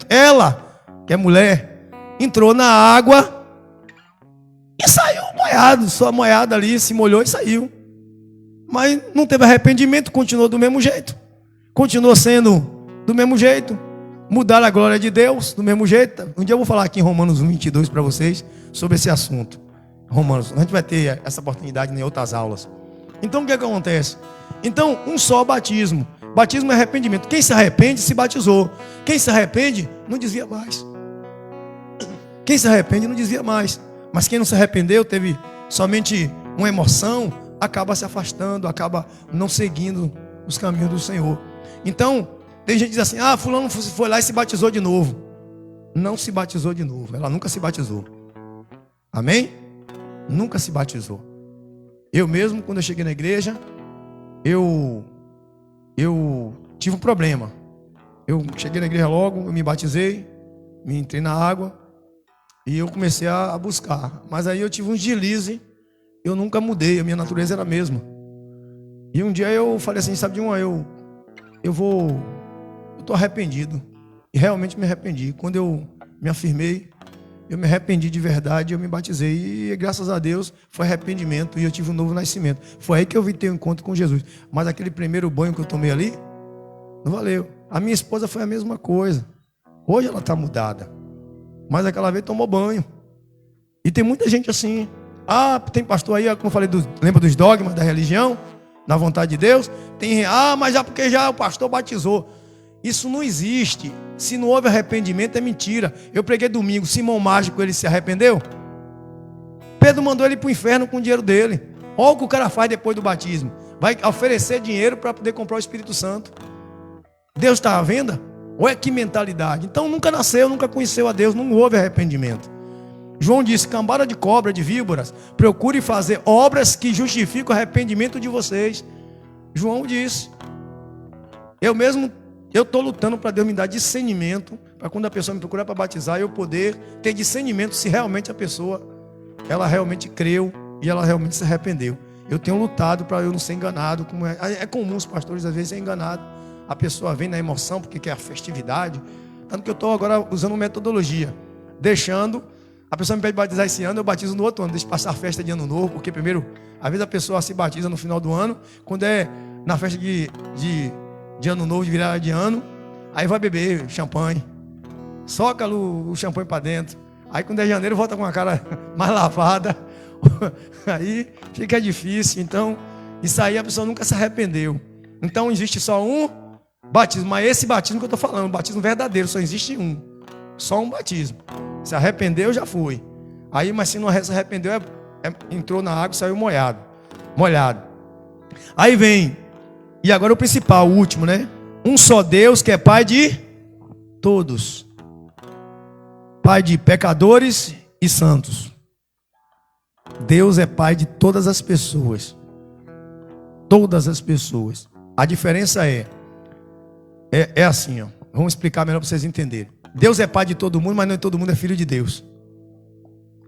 Ela, que é mulher, entrou na água e saiu molhado, só molhado ali, se molhou e saiu. Mas não teve arrependimento, continuou do mesmo jeito. Continuou sendo do mesmo jeito. Mudaram a glória de Deus do mesmo jeito. Um dia eu vou falar aqui em Romanos 22 para vocês sobre esse assunto. Romanos, a gente vai ter essa oportunidade em outras aulas. Então o que acontece? Então, um só batismo. Batismo é arrependimento. Quem se arrepende se batizou. Quem se arrepende não desvia mais. Quem se arrepende não desvia mais. Mas quem não se arrependeu, teve somente uma emoção, acaba se afastando, acaba não seguindo os caminhos do Senhor. Então, tem gente que diz assim: ah, fulano foi lá e se batizou de novo. Não se batizou de novo. Ela nunca se batizou. Amém? Nunca se batizou. Eu mesmo, quando eu cheguei na igreja, eu tive um problema. Eu cheguei na igreja logo, eu me batizei, me entrei na água e eu comecei a buscar. Mas aí eu tive um deslize, eu nunca mudei, a minha natureza era a mesma. E um dia eu falei assim, sabe de uma, eu tô arrependido. E realmente me arrependi. Quando eu me afirmei, eu me arrependi de verdade, eu me batizei. E graças a Deus foi arrependimento e eu tive um novo nascimento. Foi aí que eu vim ter um encontro com Jesus. Mas aquele primeiro banho que eu tomei ali, não valeu. A minha esposa foi a mesma coisa. Hoje ela está mudada. Mas aquela vez tomou banho. E tem muita gente assim. Ah, tem pastor aí, como eu falei, lembra dos dogmas da religião? Na vontade de Deus? Mas já porque já o pastor batizou. Isso não existe. Se não houve arrependimento, é mentira. Eu preguei domingo, Simão Mágico, ele se arrependeu? Pedro mandou ele para o inferno com o dinheiro dele. Olha o que o cara faz depois do batismo. Vai oferecer dinheiro para poder comprar o Espírito Santo. Deus está à venda? Ou é que mentalidade? Então nunca nasceu, nunca conheceu a Deus, não houve arrependimento. João disse: cambada de cobra, de víboras, procure fazer obras que justificam o arrependimento de vocês. João disse. Eu estou lutando para Deus me dar discernimento, para quando a pessoa me procurar para batizar, eu poder ter discernimento se realmente a pessoa, ela realmente creu e ela realmente se arrependeu. Eu tenho lutado para eu não ser enganado. Como é comum os pastores às vezes serem enganados. A pessoa vem na emoção porque quer a festividade. Tanto que eu estou agora usando uma metodologia, deixando, a pessoa me pede batizar esse ano, eu batizo no outro ano, deixo passar a festa de ano novo, porque primeiro, às vezes a pessoa se batiza no final do ano, quando é na festa de ano novo, de virada de ano, aí vai beber champanhe, soca o champanhe para dentro, aí quando é janeiro volta com a cara mais lavada, aí fica difícil. Então isso aí a pessoa nunca se arrependeu. Então existe só um batismo, mas esse batismo que eu estou falando, o batismo verdadeiro, só existe um, só um batismo. Se arrependeu, já foi. Aí, mas se não se arrependeu, entrou na água e saiu molhado. Aí vem, e agora o principal, o último, né? Um só Deus que é Pai de todos. Pai de pecadores e santos. Deus é Pai de todas as pessoas. Todas as pessoas. A diferença é assim, ó. Vamos explicar melhor para vocês entenderem. Deus é Pai de todo mundo, mas nem todo mundo é filho de Deus.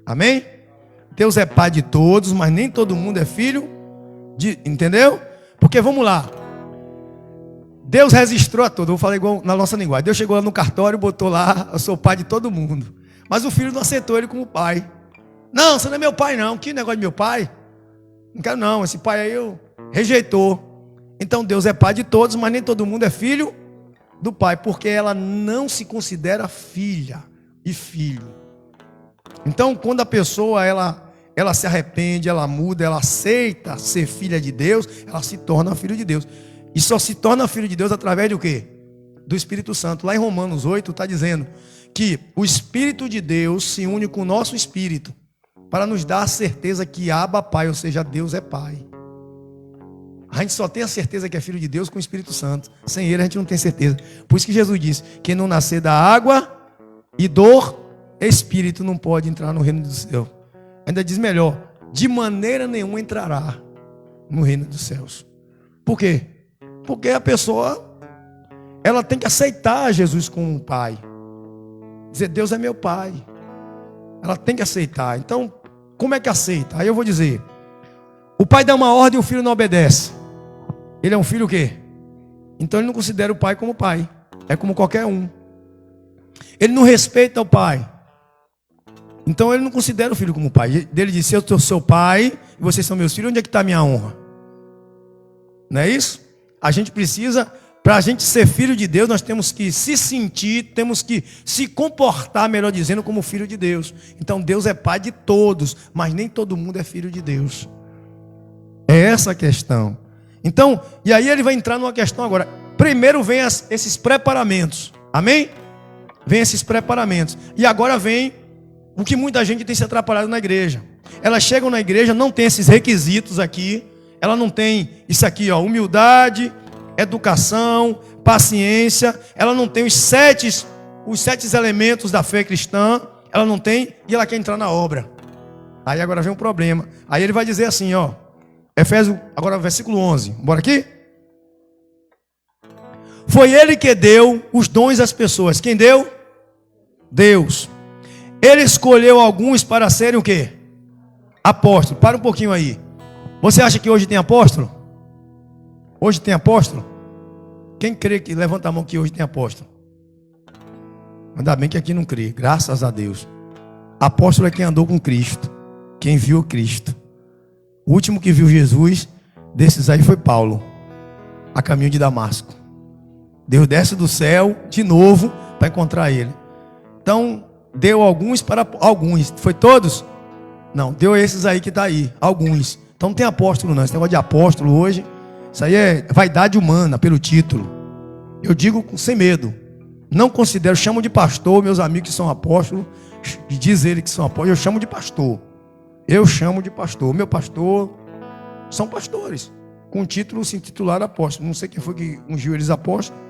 Amém? Deus é Pai de todos, mas nem todo mundo é filho de... Entendeu? Porque vamos lá. Deus registrou a todos. Vou falar igual na nossa linguagem. Deus chegou lá no cartório e botou lá: eu sou pai de todo mundo. Mas o filho não aceitou ele como pai. Não, você não é meu pai não. Que negócio de meu pai? Não quero não. Esse pai aí eu rejeitou. Então Deus é Pai de todos, mas nem todo mundo é filho do Pai, porque ela não se considera filha e filho. Então quando a pessoa ela se arrepende, ela muda, ela aceita ser filha de Deus, ela se torna filho de Deus. E só se torna filho de Deus através do quê? Do Espírito Santo. Lá em Romanos 8 está dizendo que o Espírito de Deus se une com o nosso Espírito para nos dar a certeza que Abba Pai, ou seja, Deus é Pai. A gente só tem a certeza que é filho de Deus com o Espírito Santo. Sem ele a gente não tem certeza. Por isso que Jesus disse: quem não nascer da água e do Espírito não pode entrar no reino do céu. Ainda diz melhor: de maneira nenhuma entrará no reino dos céus. Por quê? Porque a pessoa, ela tem que aceitar Jesus como um pai. Dizer: Deus é meu pai. Ela tem que aceitar. Então, como é que aceita? Aí eu vou dizer: o pai dá uma ordem e o filho não obedece. Ele é um filho o quê? Então ele não considera o pai como pai. É como qualquer um. Ele não respeita o pai. Então ele não considera o filho como pai. Ele diz: eu sou seu pai e vocês são meus filhos, onde é que está a minha honra? Não é isso? A gente precisa, para a gente ser filho de Deus, nós temos que se sentir, temos que se comportar, melhor dizendo, como filho de Deus. Então Deus é Pai de todos, mas nem todo mundo é filho de Deus. É essa a questão. Então, e aí ele vai entrar numa questão agora. Primeiro vem esses preparamentos. Amém? Vem esses preparamentos. E agora vem o que muita gente tem se atrapalhado na igreja. Elas chegam na igreja, não tem esses requisitos aqui. Ela não tem isso aqui, ó, humildade, educação, paciência. Ela não tem os sete elementos da fé cristã. Ela não tem, e ela quer entrar na obra. Aí agora vem um problema. Aí ele vai dizer assim, ó, Efésios, agora versículo 11. Bora aqui? Foi ele que deu os dons às pessoas. Quem deu? Deus. Ele escolheu alguns para serem o quê? Apóstolo. Para um pouquinho aí. Você acha que hoje tem apóstolo? Hoje tem apóstolo? Quem crê que levanta a mão que hoje tem apóstolo? Ainda bem que aqui não crê, graças a Deus. Apóstolo é quem andou com Cristo, quem viu Cristo. O último que viu Jesus desses aí foi Paulo, a caminho de Damasco. Deus desce do céu de novo para encontrar ele. Então deu alguns para alguns. Foi todos? Não, deu esses aí que está aí, alguns. Então não tem apóstolo não, esse negócio de apóstolo hoje, isso aí é vaidade humana pelo título. Eu digo sem medo, não considero, chamo de pastor, meus amigos que são apóstolos, diz ele que são apóstolos, eu chamo de pastor. Eu chamo de pastor, meu pastor, são pastores, com título se intitular apóstolo. Não sei quem foi que ungiu eles apóstolos,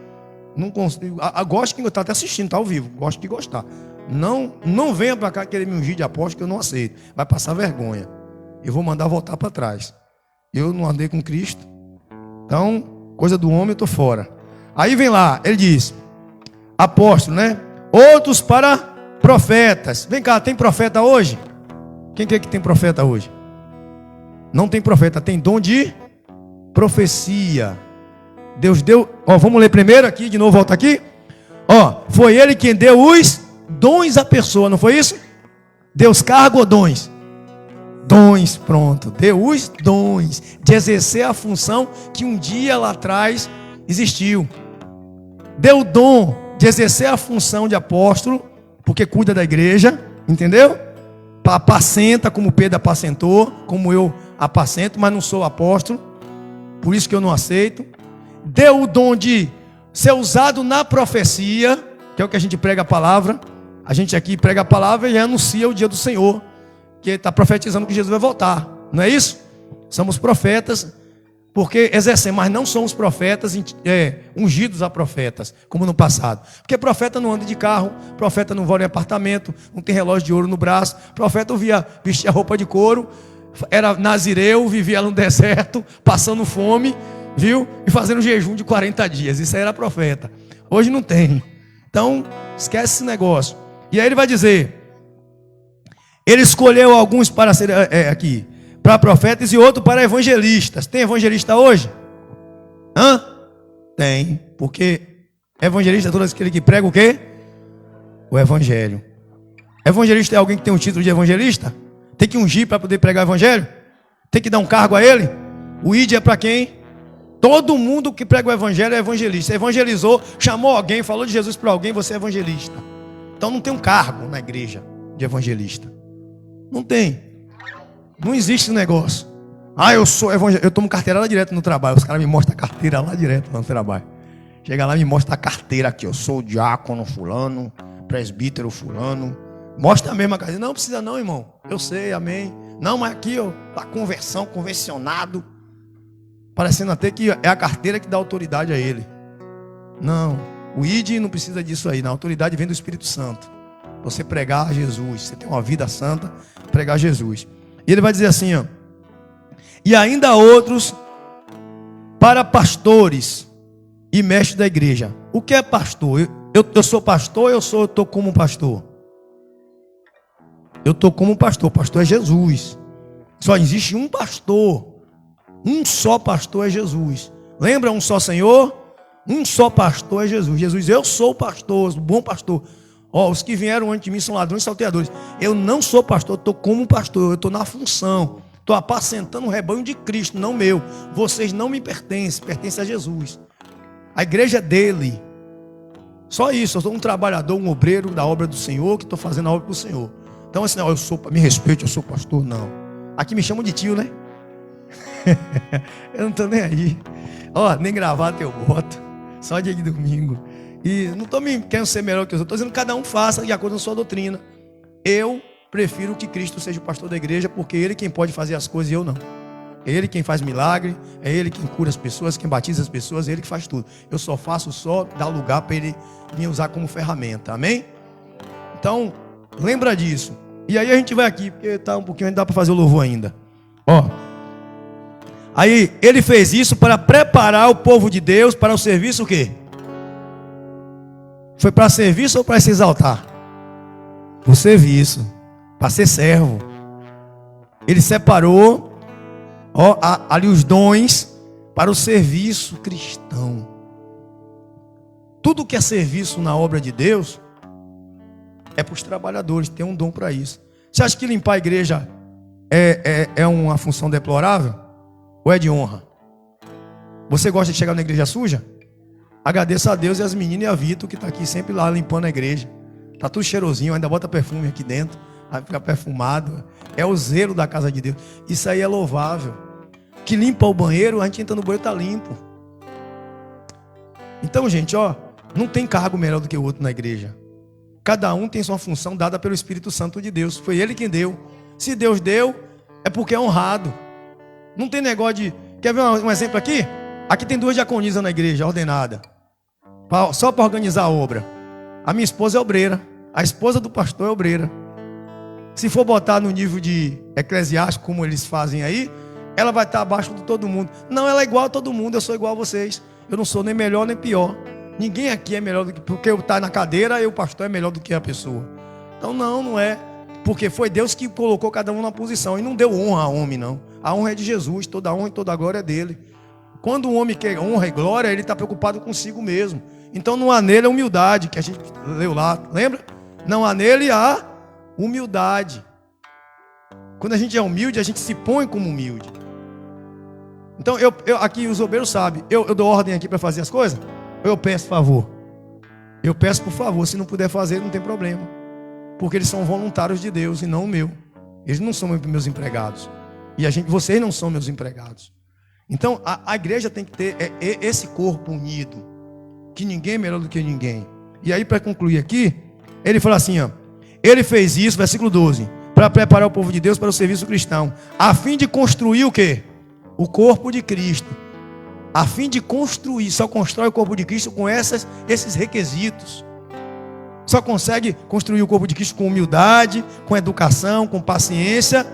não consigo, gosto que está até assistindo, está ao vivo, gosto de gostar. Não venha para cá querer me ungir de apóstolo que eu não aceito, vai passar vergonha. Eu vou mandar voltar para trás. Eu não andei com Cristo. Então, coisa do homem, eu estou fora. Aí vem lá, ele diz, apóstolo, né? Outros para profetas. Vem cá, tem profeta hoje? Quem crê que tem profeta hoje? Não tem profeta, tem dom de profecia. Deus deu, ó, vamos ler primeiro aqui, de novo, volta aqui. Ó, foi ele quem deu os dons à pessoa, não foi isso? Deus cargo ou dons? Dons, pronto. Deu os dons de exercer a função que um dia lá atrás existiu. Deu o dom de exercer a função de apóstolo, porque cuida da igreja, entendeu? Apacenta como Pedro apacentou, como eu apacento, mas não sou apóstolo, por isso que eu não aceito. Deu o dom de ser usado na profecia, que é o que a gente prega a palavra. A gente aqui prega a palavra e anuncia o dia do Senhor, que está profetizando que Jesus vai voltar, não é isso? Somos profetas, porque exercemos, mas não somos profetas ungidos a profetas, como no passado. Porque profeta não anda de carro, profeta não mora em apartamento, não tem relógio de ouro no braço. Profeta vestia roupa de couro, era nazireu, vivia no deserto, passando fome, viu? E fazendo jejum de 40 dias. Isso aí era profeta. Hoje não tem. Então, esquece esse negócio. E aí ele vai dizer, ele escolheu alguns para ser aqui, para profetas e outro para evangelistas. Tem evangelista hoje? Hã? Tem, porque evangelista é todo aquele que prega o quê? O evangelho. Evangelista é alguém que tem um título de evangelista? Tem que ungir para poder pregar o evangelho? Tem que dar um cargo a ele? O ID é para quem? Todo mundo que prega o evangelho é evangelista. Evangelizou, chamou alguém, falou de Jesus para alguém, você é evangelista. Então não tem um cargo na igreja de evangelista. Não tem. Não existe esse negócio. Ah, eu sou evangelista. Eu tomo carteira lá direto no trabalho. Os caras me mostram a carteira lá direto no trabalho. Chega lá e me mostra a carteira aqui. Eu sou o diácono fulano, presbítero fulano. Mostra a mesma carteira. Não precisa não, irmão. Eu sei, amém. Não, mas aqui, ó, a conversão, convencionado. Parecendo até que é a carteira que dá autoridade a ele. Não. O ID não precisa disso aí. A autoridade vem do Espírito Santo. Você pregar Jesus. Você tem uma vida santa, pregar Jesus. E ele vai dizer assim, ó. E ainda outros para pastores e mestres da igreja. O que é pastor? Eu sou pastor ou eu estou como pastor? Eu estou como pastor. Pastor é Jesus. Só existe um pastor. Um só pastor é Jesus. Lembra um só Senhor? Um só pastor é Jesus. Jesus, eu sou o pastor, o bom pastor. Ó, os que vieram antes de mim são ladrões e salteadores. Eu não sou pastor, eu estou como pastor. Eu estou na função. Estou apacentando o rebanho de Cristo, não meu. Vocês não me pertencem, pertencem a Jesus. A igreja é dele. Só isso, eu sou um trabalhador, um obreiro da obra do Senhor, que estou fazendo a obra do Senhor. Então assim, não, me respeite, eu sou pastor, não. Aqui me chamam de tio, né? Eu não estou nem aí. Ó, nem gravata eu boto. Só dia de domingo. E não estou me querendo ser melhor que os outros. Estou dizendo que cada um faça de acordo com a sua doutrina. Eu prefiro que Cristo seja o pastor da igreja, porque Ele quem pode fazer as coisas e eu não. É Ele quem faz milagre, é Ele quem cura as pessoas, quem batiza as pessoas, é Ele que faz tudo. Eu só faço, só dar lugar para Ele me usar como ferramenta, amém? Então, lembra disso. E aí a gente vai aqui, porque tá um pouquinho, ainda dá para fazer o louvor ainda. Ó. Aí, Ele fez isso para preparar o povo de Deus para o serviço o quê? Foi para serviço ou para se exaltar? Para o serviço, para ser servo. Ele separou ali os dons para o serviço cristão. Tudo que é serviço na obra de Deus é para os trabalhadores, tem um dom para isso. Você acha que limpar a igreja é uma função deplorável? Ou é de honra? Você gosta de chegar na igreja suja? Agradeça a Deus e as meninas e a Vitor que está aqui sempre lá limpando a igreja. Está tudo cheirosinho, ainda bota perfume aqui dentro, vai ficar perfumado. É o zelo da casa de Deus. Isso aí é louvável. Que limpa o banheiro, a gente entra no banheiro e está limpo. Então, gente, não tem cargo melhor do que o outro na igreja. Cada um tem sua função dada pelo Espírito Santo de Deus. Foi Ele quem deu. Se Deus deu, é porque é honrado. Não tem negócio de... Quer ver um exemplo aqui? Aqui tem 2 diaconisas na igreja, ordenada. Só para organizar a obra. A minha esposa é obreira. A esposa do pastor é obreira. Se for botar no nível de eclesiástico, como eles fazem aí, ela vai estar abaixo de todo mundo. Não, ela é igual a todo mundo, eu sou igual a vocês. Eu não sou nem melhor nem pior. Ninguém aqui é melhor do que... Porque eu estou na cadeira e o pastor é melhor do que a pessoa. Então não é. Porque foi Deus que colocou cada um na posição. E não deu honra a homem, não. A honra é de Jesus. Toda a honra e toda a glória é dele. Quando um homem quer honra e glória, ele está preocupado consigo mesmo. Então não há nele a humildade, que a gente leu lá, lembra? Não há nele a humildade. Quando a gente é humilde, a gente se põe como humilde. Então, eu aqui os obreiros sabem, eu dou ordem aqui para fazer as coisas, ou eu peço favor? Eu peço por favor, se não puder fazer, não tem problema. Porque eles são voluntários de Deus e não o meu. Eles não são meus empregados. E vocês não são meus empregados. Então, a igreja tem que ter esse corpo unido. Que ninguém é melhor do que ninguém. E aí, para concluir aqui, ele fala assim, ele fez isso, versículo 12, para preparar o povo de Deus para o serviço cristão, a fim de construir o quê? O corpo de Cristo. A fim de construir, só constrói o corpo de Cristo com esses requisitos. Só consegue construir o corpo de Cristo com humildade, com educação, com paciência,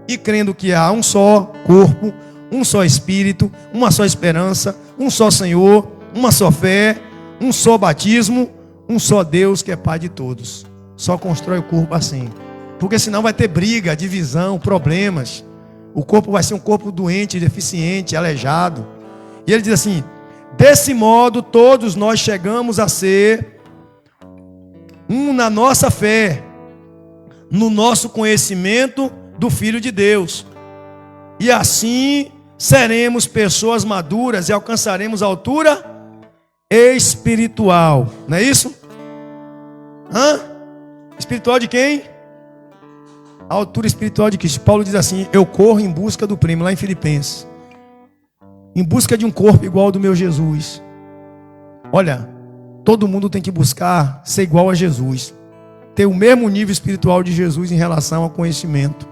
e crendo que há um só corpo, um só Espírito, uma só esperança, um só Senhor, uma só fé, um só batismo, um só Deus que é Pai de todos. Só constrói o corpo assim. Porque senão vai ter briga, divisão, problemas. O corpo vai ser um corpo doente, deficiente, aleijado. E ele diz assim, desse modo todos nós chegamos a ser um na nossa fé, no nosso conhecimento do Filho de Deus. E assim seremos pessoas maduras e alcançaremos a altura espiritual. Não é isso? Espiritual de quem? A altura espiritual de Cristo. Paulo diz assim, eu corro em busca do prêmio, lá em Filipenses. Em busca de um corpo igual ao do meu Jesus. Olha, todo mundo tem que buscar ser igual a Jesus. Ter o mesmo nível espiritual de Jesus em relação ao conhecimento.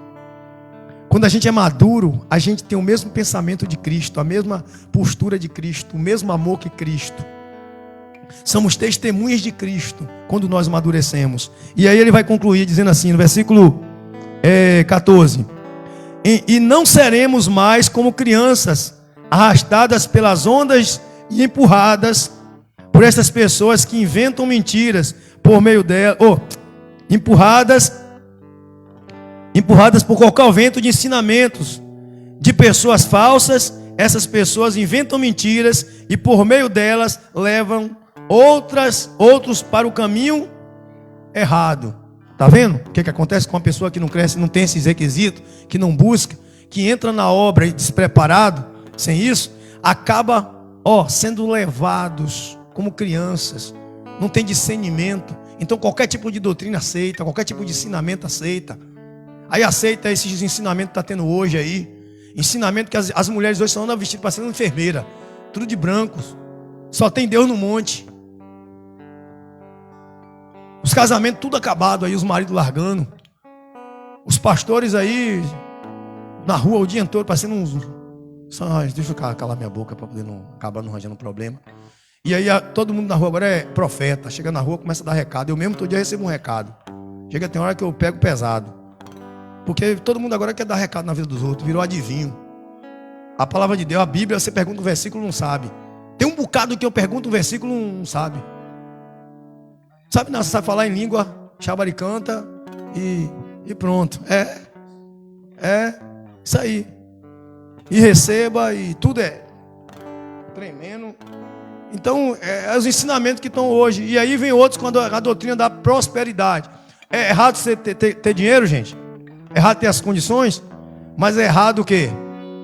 Quando a gente é maduro, a gente tem o mesmo pensamento de Cristo, a mesma postura de Cristo, o mesmo amor que Cristo. Somos testemunhas de Cristo quando nós amadurecemos. E aí ele vai concluir dizendo assim, no versículo 14. E não seremos mais como crianças, arrastadas pelas ondas e empurradas por essas pessoas que inventam mentiras por meio dela, empurradas por qualquer vento de ensinamentos de pessoas falsas. Essas pessoas inventam mentiras e por meio delas levam outros para o caminho errado. Tá vendo? O que acontece com uma pessoa que não cresce, não tem esses requisitos, que não busca, que entra na obra despreparado, sem isso, acaba sendo levados como crianças, não tem discernimento. Então qualquer tipo de doutrina aceita, qualquer tipo de ensinamento aceita. Aí aceita esses ensinamentos que está tendo hoje aí. Ensinamento que as mulheres hoje só andam vestidas para ser uma enfermeira, tudo de brancos. Só tem Deus no monte. Os casamentos tudo acabado aí, os maridos largando. Os pastores aí na rua o dia todo, parecendo uns... Deixa eu calar minha boca para poder não acabar não arranjando problema. E aí todo mundo na rua agora é profeta. Chega na rua, começa a dar recado. Eu mesmo todo dia recebo um recado. Chega, tem hora que eu pego pesado. Porque todo mundo agora quer dar recado na vida dos outros. Virou adivinho. A palavra de Deus, a Bíblia, você pergunta um versículo, não sabe. Tem um bocado que eu pergunto um versículo, não sabe. Sabe, não, você sabe falar em língua, chabaricanta e pronto. Isso aí. E receba e tudo é tremendo. Então, é os ensinamentos que estão hoje. E aí vem outros quando a doutrina da prosperidade. É errado você ter dinheiro, gente. É errado ter as condições. Mas é errado o quê?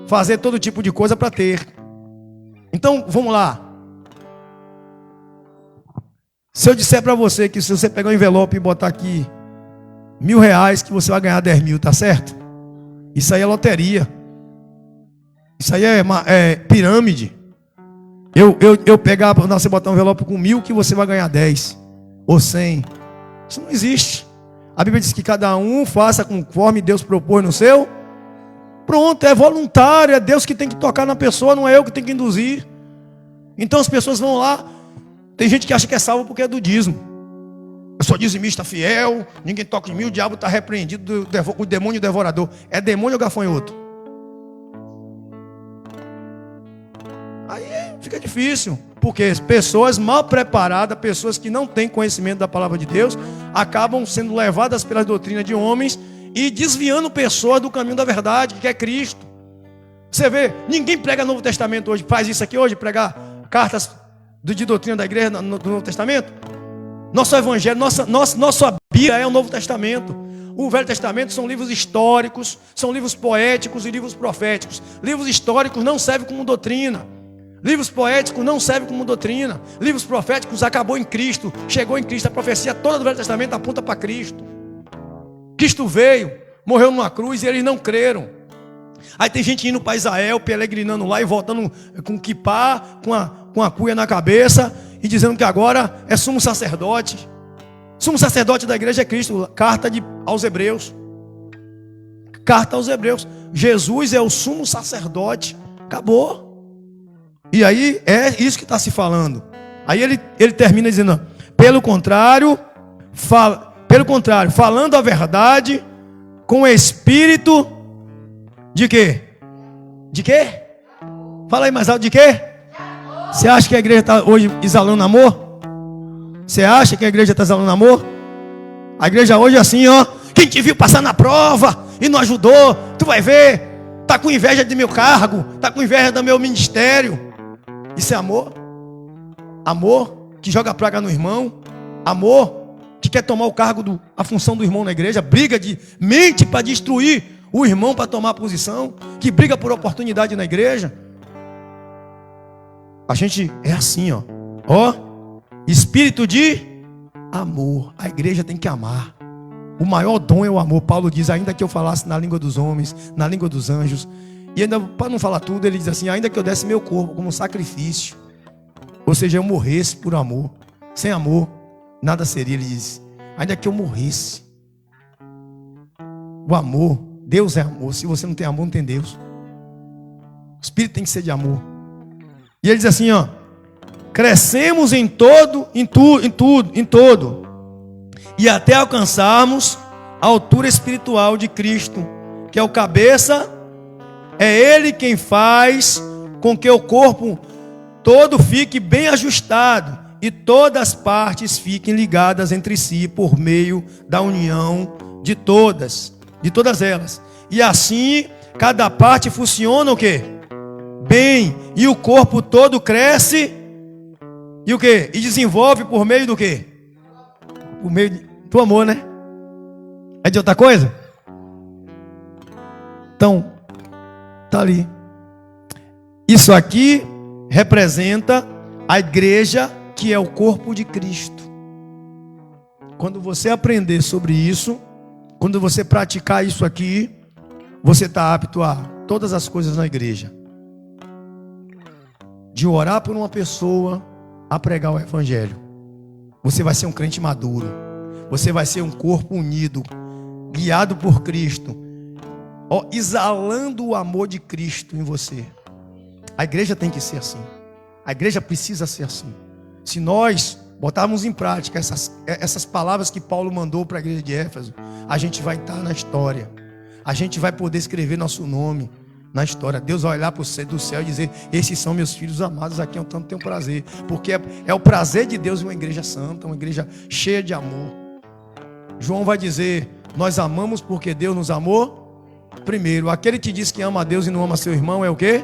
Fazer todo tipo de coisa para ter. Então, vamos lá. Se eu disser para você que se você pegar um envelope e botar aqui R$1.000, que você vai ganhar 10 mil, tá certo? Isso aí é loteria. Isso aí é pirâmide. Eu pegar para você botar um envelope com 1.000 que você vai ganhar 10 ou 100. Isso não existe. A Bíblia diz que cada um faça conforme Deus propôs no seu. Pronto, é voluntário, é Deus que tem que tocar na pessoa, não é eu que tenho que induzir. Então as pessoas vão lá. Tem gente que acha que é salvo porque é do dízimo. Eu sou dizimista fiel, ninguém toca em mim, o diabo está repreendido do demônio devorador. É demônio ou gafanhoto? Aí fica difícil, porque pessoas mal preparadas, pessoas que não têm conhecimento da palavra de Deus, acabam sendo levadas pela doutrina de homens e desviando pessoas do caminho da verdade, que é Cristo. Você vê, ninguém prega Novo Testamento hoje, faz isso aqui hoje, pregar cartas de doutrina da igreja do Novo Testamento. Nosso evangelho, nossa Bíblia é o Novo Testamento. O Velho Testamento são livros históricos, são livros poéticos e livros proféticos. Livros históricos não servem como doutrina. Livros poéticos não servem como doutrina. Livros proféticos acabou em Cristo, chegou em Cristo. A profecia toda do Velho Testamento aponta para Cristo. Cristo veio, morreu numa cruz e eles não creram. Aí tem gente indo para Israel, peregrinando lá e voltando com quipá, com a cuia na cabeça e dizendo que agora é sumo sacerdote. Sumo sacerdote da igreja é Cristo. Carta aos Hebreus. Carta aos Hebreus. Jesus é o sumo sacerdote. Acabou. E aí é isso que está se falando. Aí ele termina dizendo: pelo contrário, falando a verdade com espírito de quê? De quê? Fala aí mais alto, de quê? Você acha que a igreja está hoje exalando amor? Você acha que a igreja está exalando amor? A igreja hoje é assim, ó. Quem te viu passar na prova e não ajudou, tu vai ver, tá com inveja do meu cargo, tá com inveja do meu ministério. Isso é amor? Amor que joga praga no irmão? Amor que quer tomar o cargo, a função do irmão na igreja? Briga de mente para destruir o irmão para tomar a posição? Que briga por oportunidade na igreja? A gente é assim, ó. Ó, espírito de amor. A igreja tem que amar. O maior dom é o amor. Paulo diz: ainda que eu falasse na língua dos homens, na língua dos anjos. E ainda, para não falar tudo, ele diz assim: ainda que eu desse meu corpo como sacrifício, ou seja, eu morresse por amor. Sem amor, nada seria. Ele diz: ainda que eu morresse. O amor, Deus é amor. Se você não tem amor, não tem Deus. O Espírito tem que ser de amor. E ele diz assim, ó: crescemos em todo, e até alcançarmos a altura espiritual de Cristo, que é o cabeça. É Ele quem faz com que o corpo todo fique bem ajustado e todas as partes fiquem ligadas entre si por meio da união de todas elas. E assim cada parte funciona o quê? Bem, e o corpo todo cresce e o quê? E desenvolve por meio do quê? Por meio do amor, né? É de outra coisa? Então, tá ali. Isso aqui representa a igreja, que é o corpo de Cristo. Quando você aprender sobre isso, quando você praticar isso aqui, você está apto a todas as coisas na igreja. De orar por uma pessoa a pregar o evangelho. Você vai ser um crente maduro. Você vai ser um corpo unido. guiado por Cristo, exalando o amor de Cristo em você. A igreja tem que ser assim. A igreja precisa ser assim. Se nós botarmos em prática essas palavras que Paulo mandou para a igreja de Éfeso, a gente vai estar na história. A gente vai poder escrever nosso nome na história. Deus vai olhar para o céu do céu e dizer: esses são meus filhos amados, aqui eu tanto tenho prazer. Porque é o prazer de Deus uma igreja santa, uma igreja cheia de amor. João vai dizer: nós amamos porque Deus nos amou primeiro. Aquele que diz que ama a Deus e não ama seu irmão é o quê?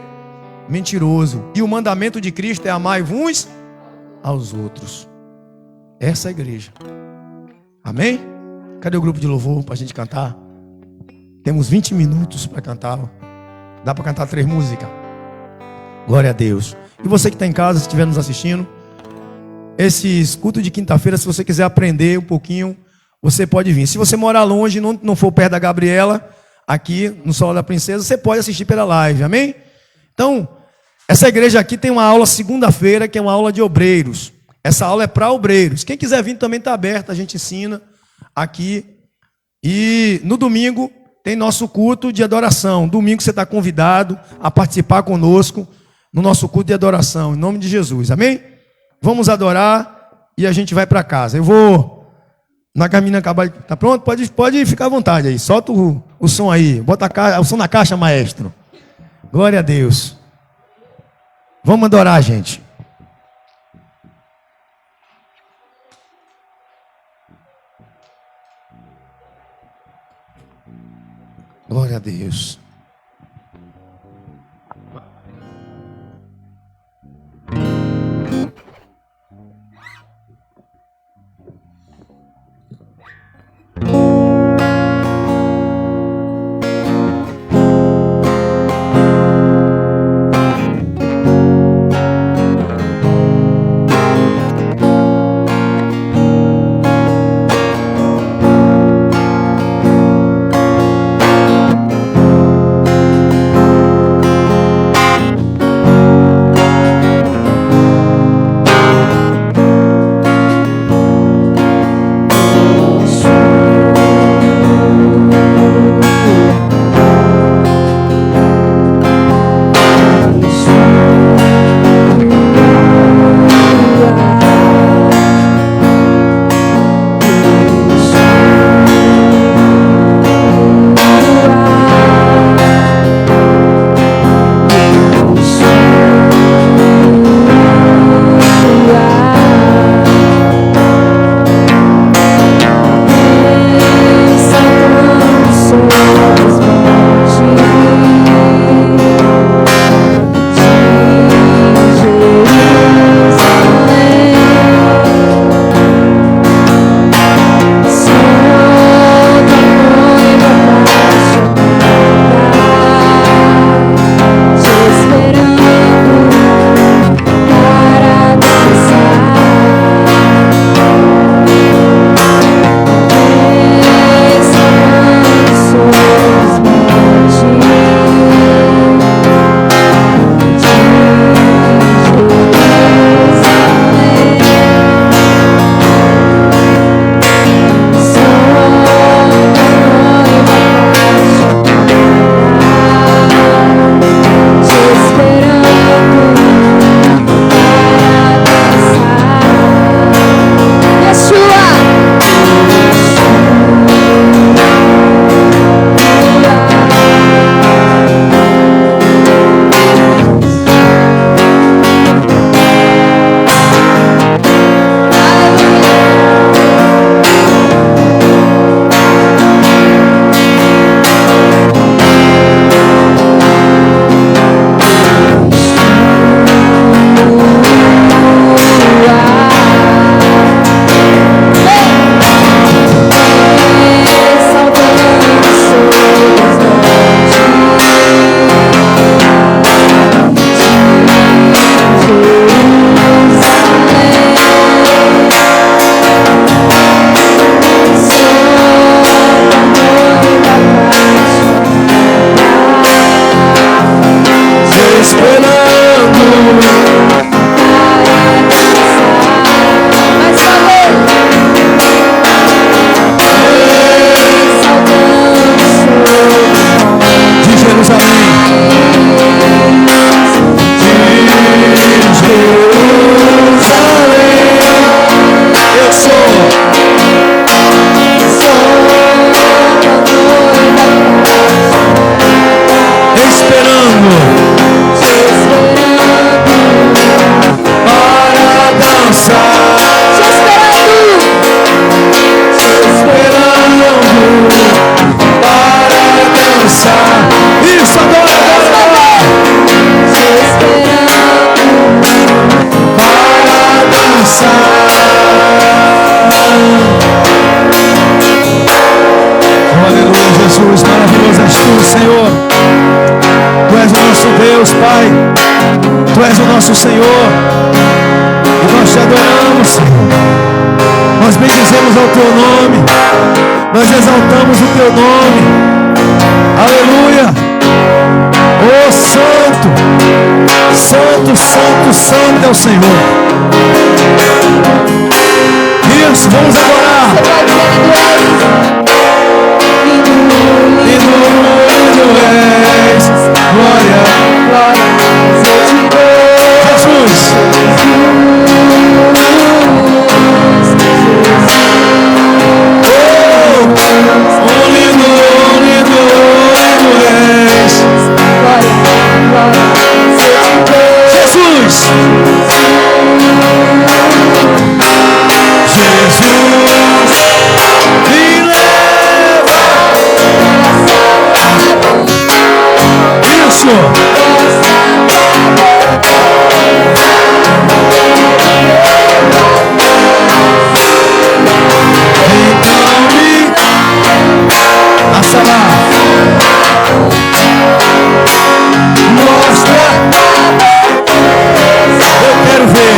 Mentiroso. E o mandamento de Cristo é: amai uns aos outros. Essa é a igreja. Amém? Cadê o grupo de louvor para a gente cantar? Temos 20 minutos para cantar. Dá para cantar 3 músicas? Glória a Deus. E você que está em casa, se estiver nos assistindo, esse culto de quinta-feira, se você quiser aprender um pouquinho, você pode vir. Se você morar longe, não for perto da Gabriela, aqui no Salão da Princesa, você pode assistir pela live, amém? Então, essa igreja aqui tem uma aula segunda-feira, que é uma aula de obreiros. Essa aula é para obreiros. Quem quiser vir também está aberto, a gente ensina aqui. E no domingo tem nosso culto de adoração. Domingo você está convidado a participar conosco no nosso culto de adoração, em nome de Jesus, amém? Vamos adorar e a gente vai para casa. Eu vou, na caminha acabar, tá pronto? Pode ficar à vontade aí, solta o som aí, bota o som na caixa, maestro. Glória a Deus. Vamos adorar, gente. Glória a Deus. Tu és o nosso Senhor. E nós te adoramos, Senhor. Nós bendizemos ao teu nome. Nós exaltamos o teu nome. Aleluia. Oh, santo, santo, santo, santo é o Senhor. Isso, vamos adorar. Lindo és, glória, Jesus. Oh, lindo és, Jesus. Me leva. Isso. Então me assalar. Mostra. Eu quero ver.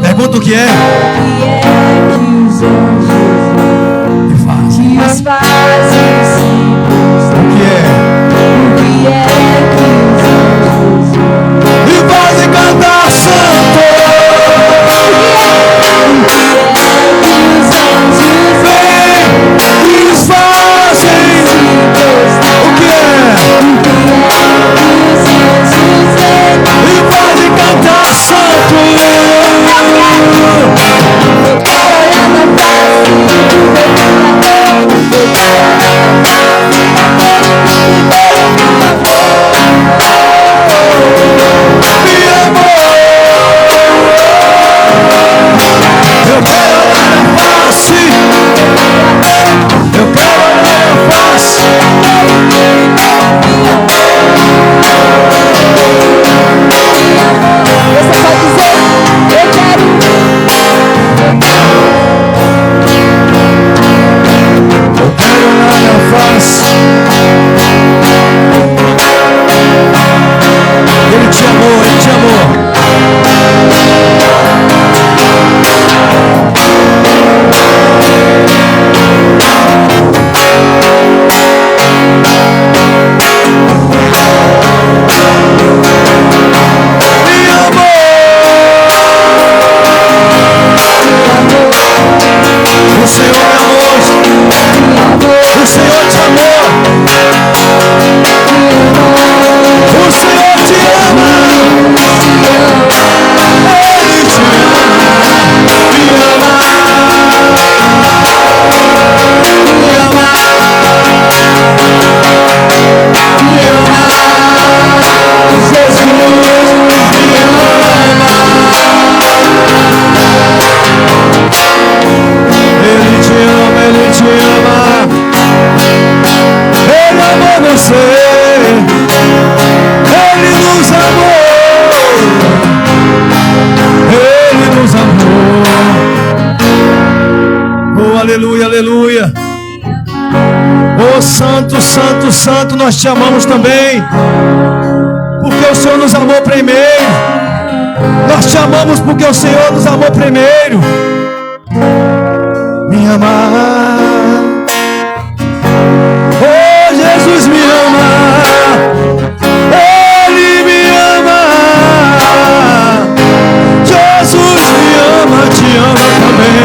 Pergunta o que é? Me faz. O que é? Me fazem cantar santo. Vem, me fazem. O que é? Me fazem cantar santo. aleluia, aleluia. Oh, santo, santo, santo, nós te amamos também, porque o Senhor nos amou primeiro. Nós te amamos porque o Senhor nos amou primeiro. Me amar. Oh, Jesus me ama. Ele me ama. Jesus me ama, te ama também.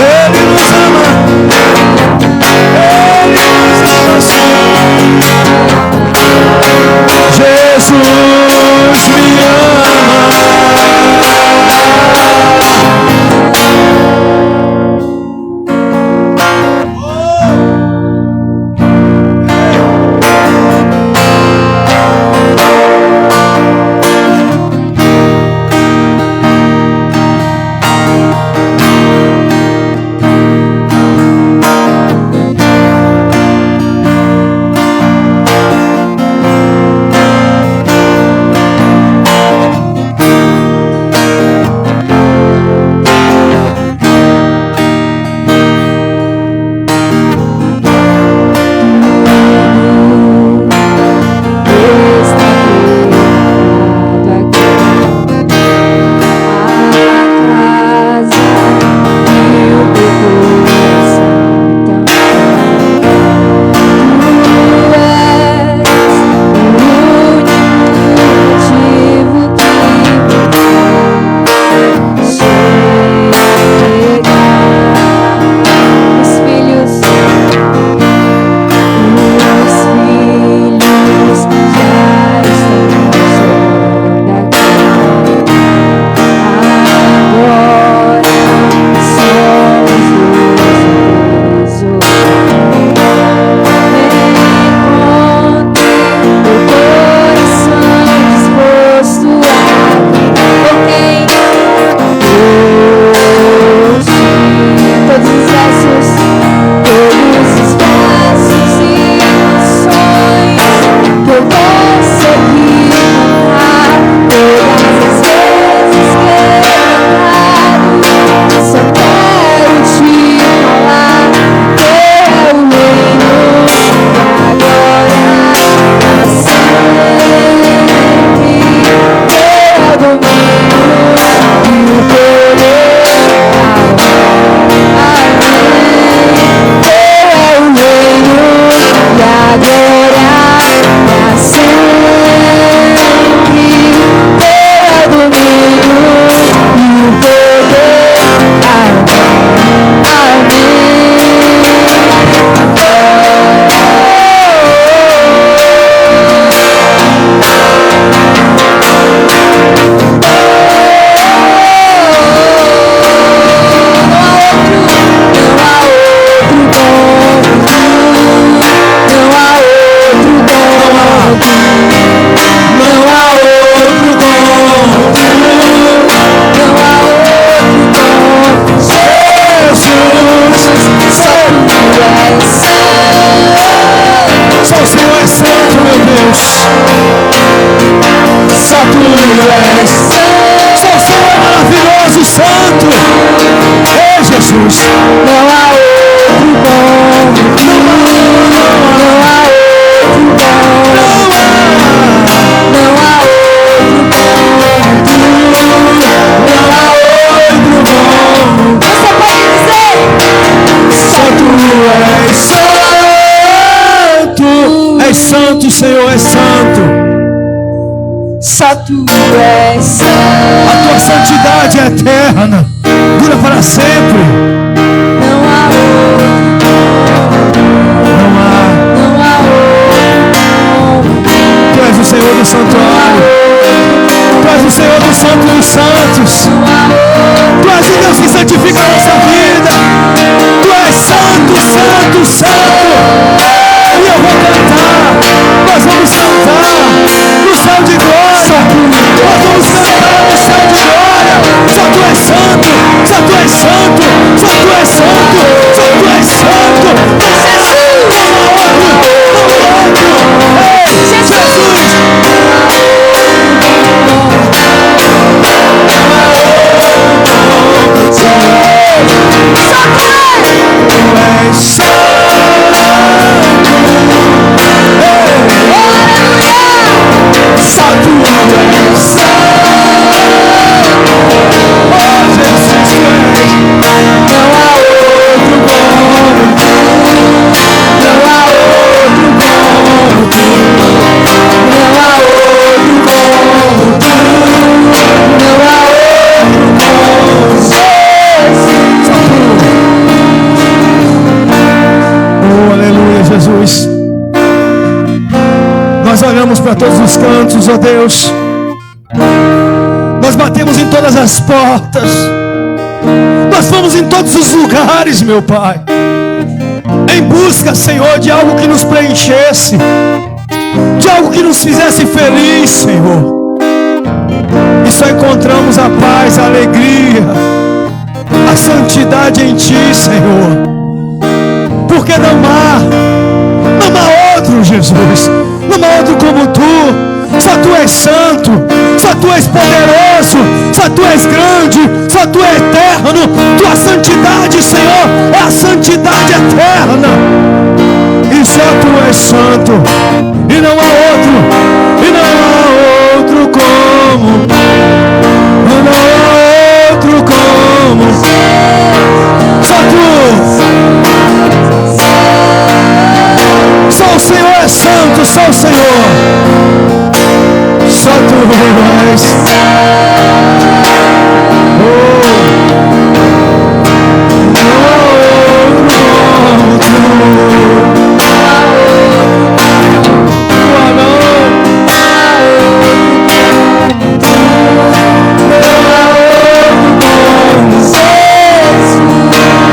Ele nos ama. Ele nos ama sim. Jesus me ama. Santo, Senhor é santo. Santo é santo. A tua santidade é eterna, dura para sempre. Não há outro. Não há outro. Tu és o Senhor do santuário. Tu és o Senhor do santo dos santos. Tu és o Deus que santifica a nossa vida. Tu és santo, santo, santo. E eu vou cantar, nós vamos cantar no céu de glória, nós vamos cantar no céu de glória. Só tu és santo, só tu és santo, só tu és santo, só tu és santo. Jesus! para todos os cantos, ó Deus. Nós batemos em todas as portas. Nós fomos em todos os lugares, meu Pai, em busca, Senhor, de algo que nos preenchesse, de algo que nos fizesse feliz, Senhor. E só encontramos a paz, a alegria, a santidade em Ti, Senhor. Porque não há outro, Jesus. Não há outro como Tu. Só Tu és santo, só Tu és poderoso, só Tu és grande, só Tu és eterno. Tua santidade, Senhor, é a santidade eterna. E só Tu és santo, e não há outro, e não há outro como, e não há outro como. Só Tu, só o Senhor é santo, só o Senhor. Só Tu és.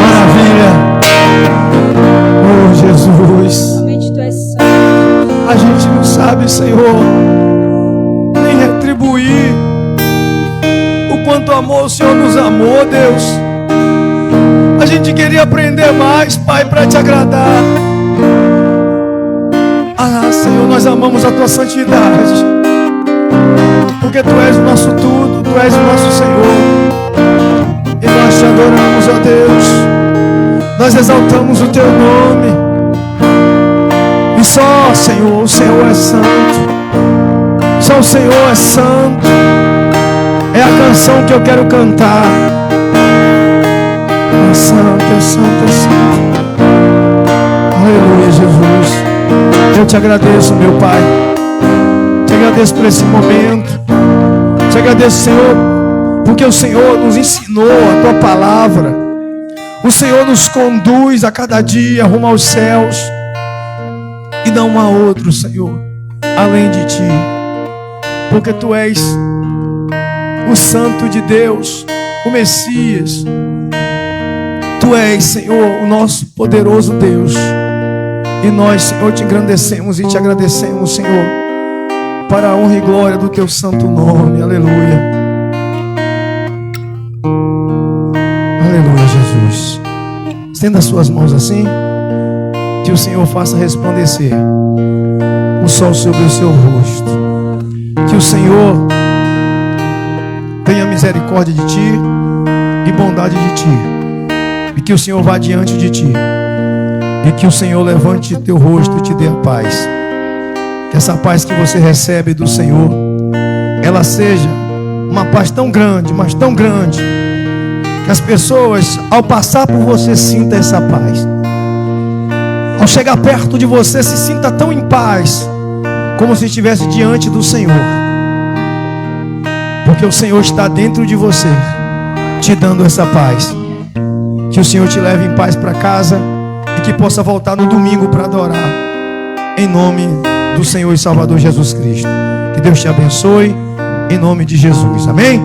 Maravilha. Oh Jesus. Somente Tu és santo. A gente não sabe, Senhor, o quanto amor o Senhor nos amou, Deus. A gente queria aprender mais, Pai, para Te agradar. Senhor, nós amamos a Tua santidade, porque Tu és o nosso tudo, Tu és o nosso Senhor. E nós Te adoramos, ó Deus. Nós exaltamos o Teu nome. E só, Senhor, o Senhor é santo. Só o Senhor é santo. É a canção que eu quero cantar. É santo, é santo, é santo. Aleluia, Jesus. Eu Te agradeço, meu Pai. Te agradeço por esse momento. Te agradeço, Senhor, porque o Senhor nos ensinou a Tua palavra. O Senhor nos conduz a cada dia rumo aos céus. E não há outro, Senhor, além de Ti. Porque Tu és o Santo de Deus, o Messias. Tu és, Senhor, o nosso poderoso Deus. E nós, Senhor, Te engrandecemos e Te agradecemos, Senhor, para a honra e glória do Teu santo nome. Aleluia. Aleluia, Jesus. Estenda as suas mãos assim. Que o Senhor faça resplandecer o sol sobre o seu rosto. Que o Senhor tenha misericórdia de Ti e bondade de Ti. E que o Senhor vá diante de Ti. E que o Senhor levante Teu rosto e Te dê a paz. Que essa paz que você recebe do Senhor, ela seja uma paz tão grande, mas tão grande, que as pessoas, ao passar por você, sintam essa paz. Ao chegar perto de você, se sinta tão em paz, como se estivesse diante do Senhor. Porque o Senhor está dentro de você, te dando essa paz. Que o Senhor te leve em paz para casa e que possa voltar no domingo para adorar, em nome do Senhor e Salvador Jesus Cristo. Que Deus te abençoe, em nome de Jesus. Amém?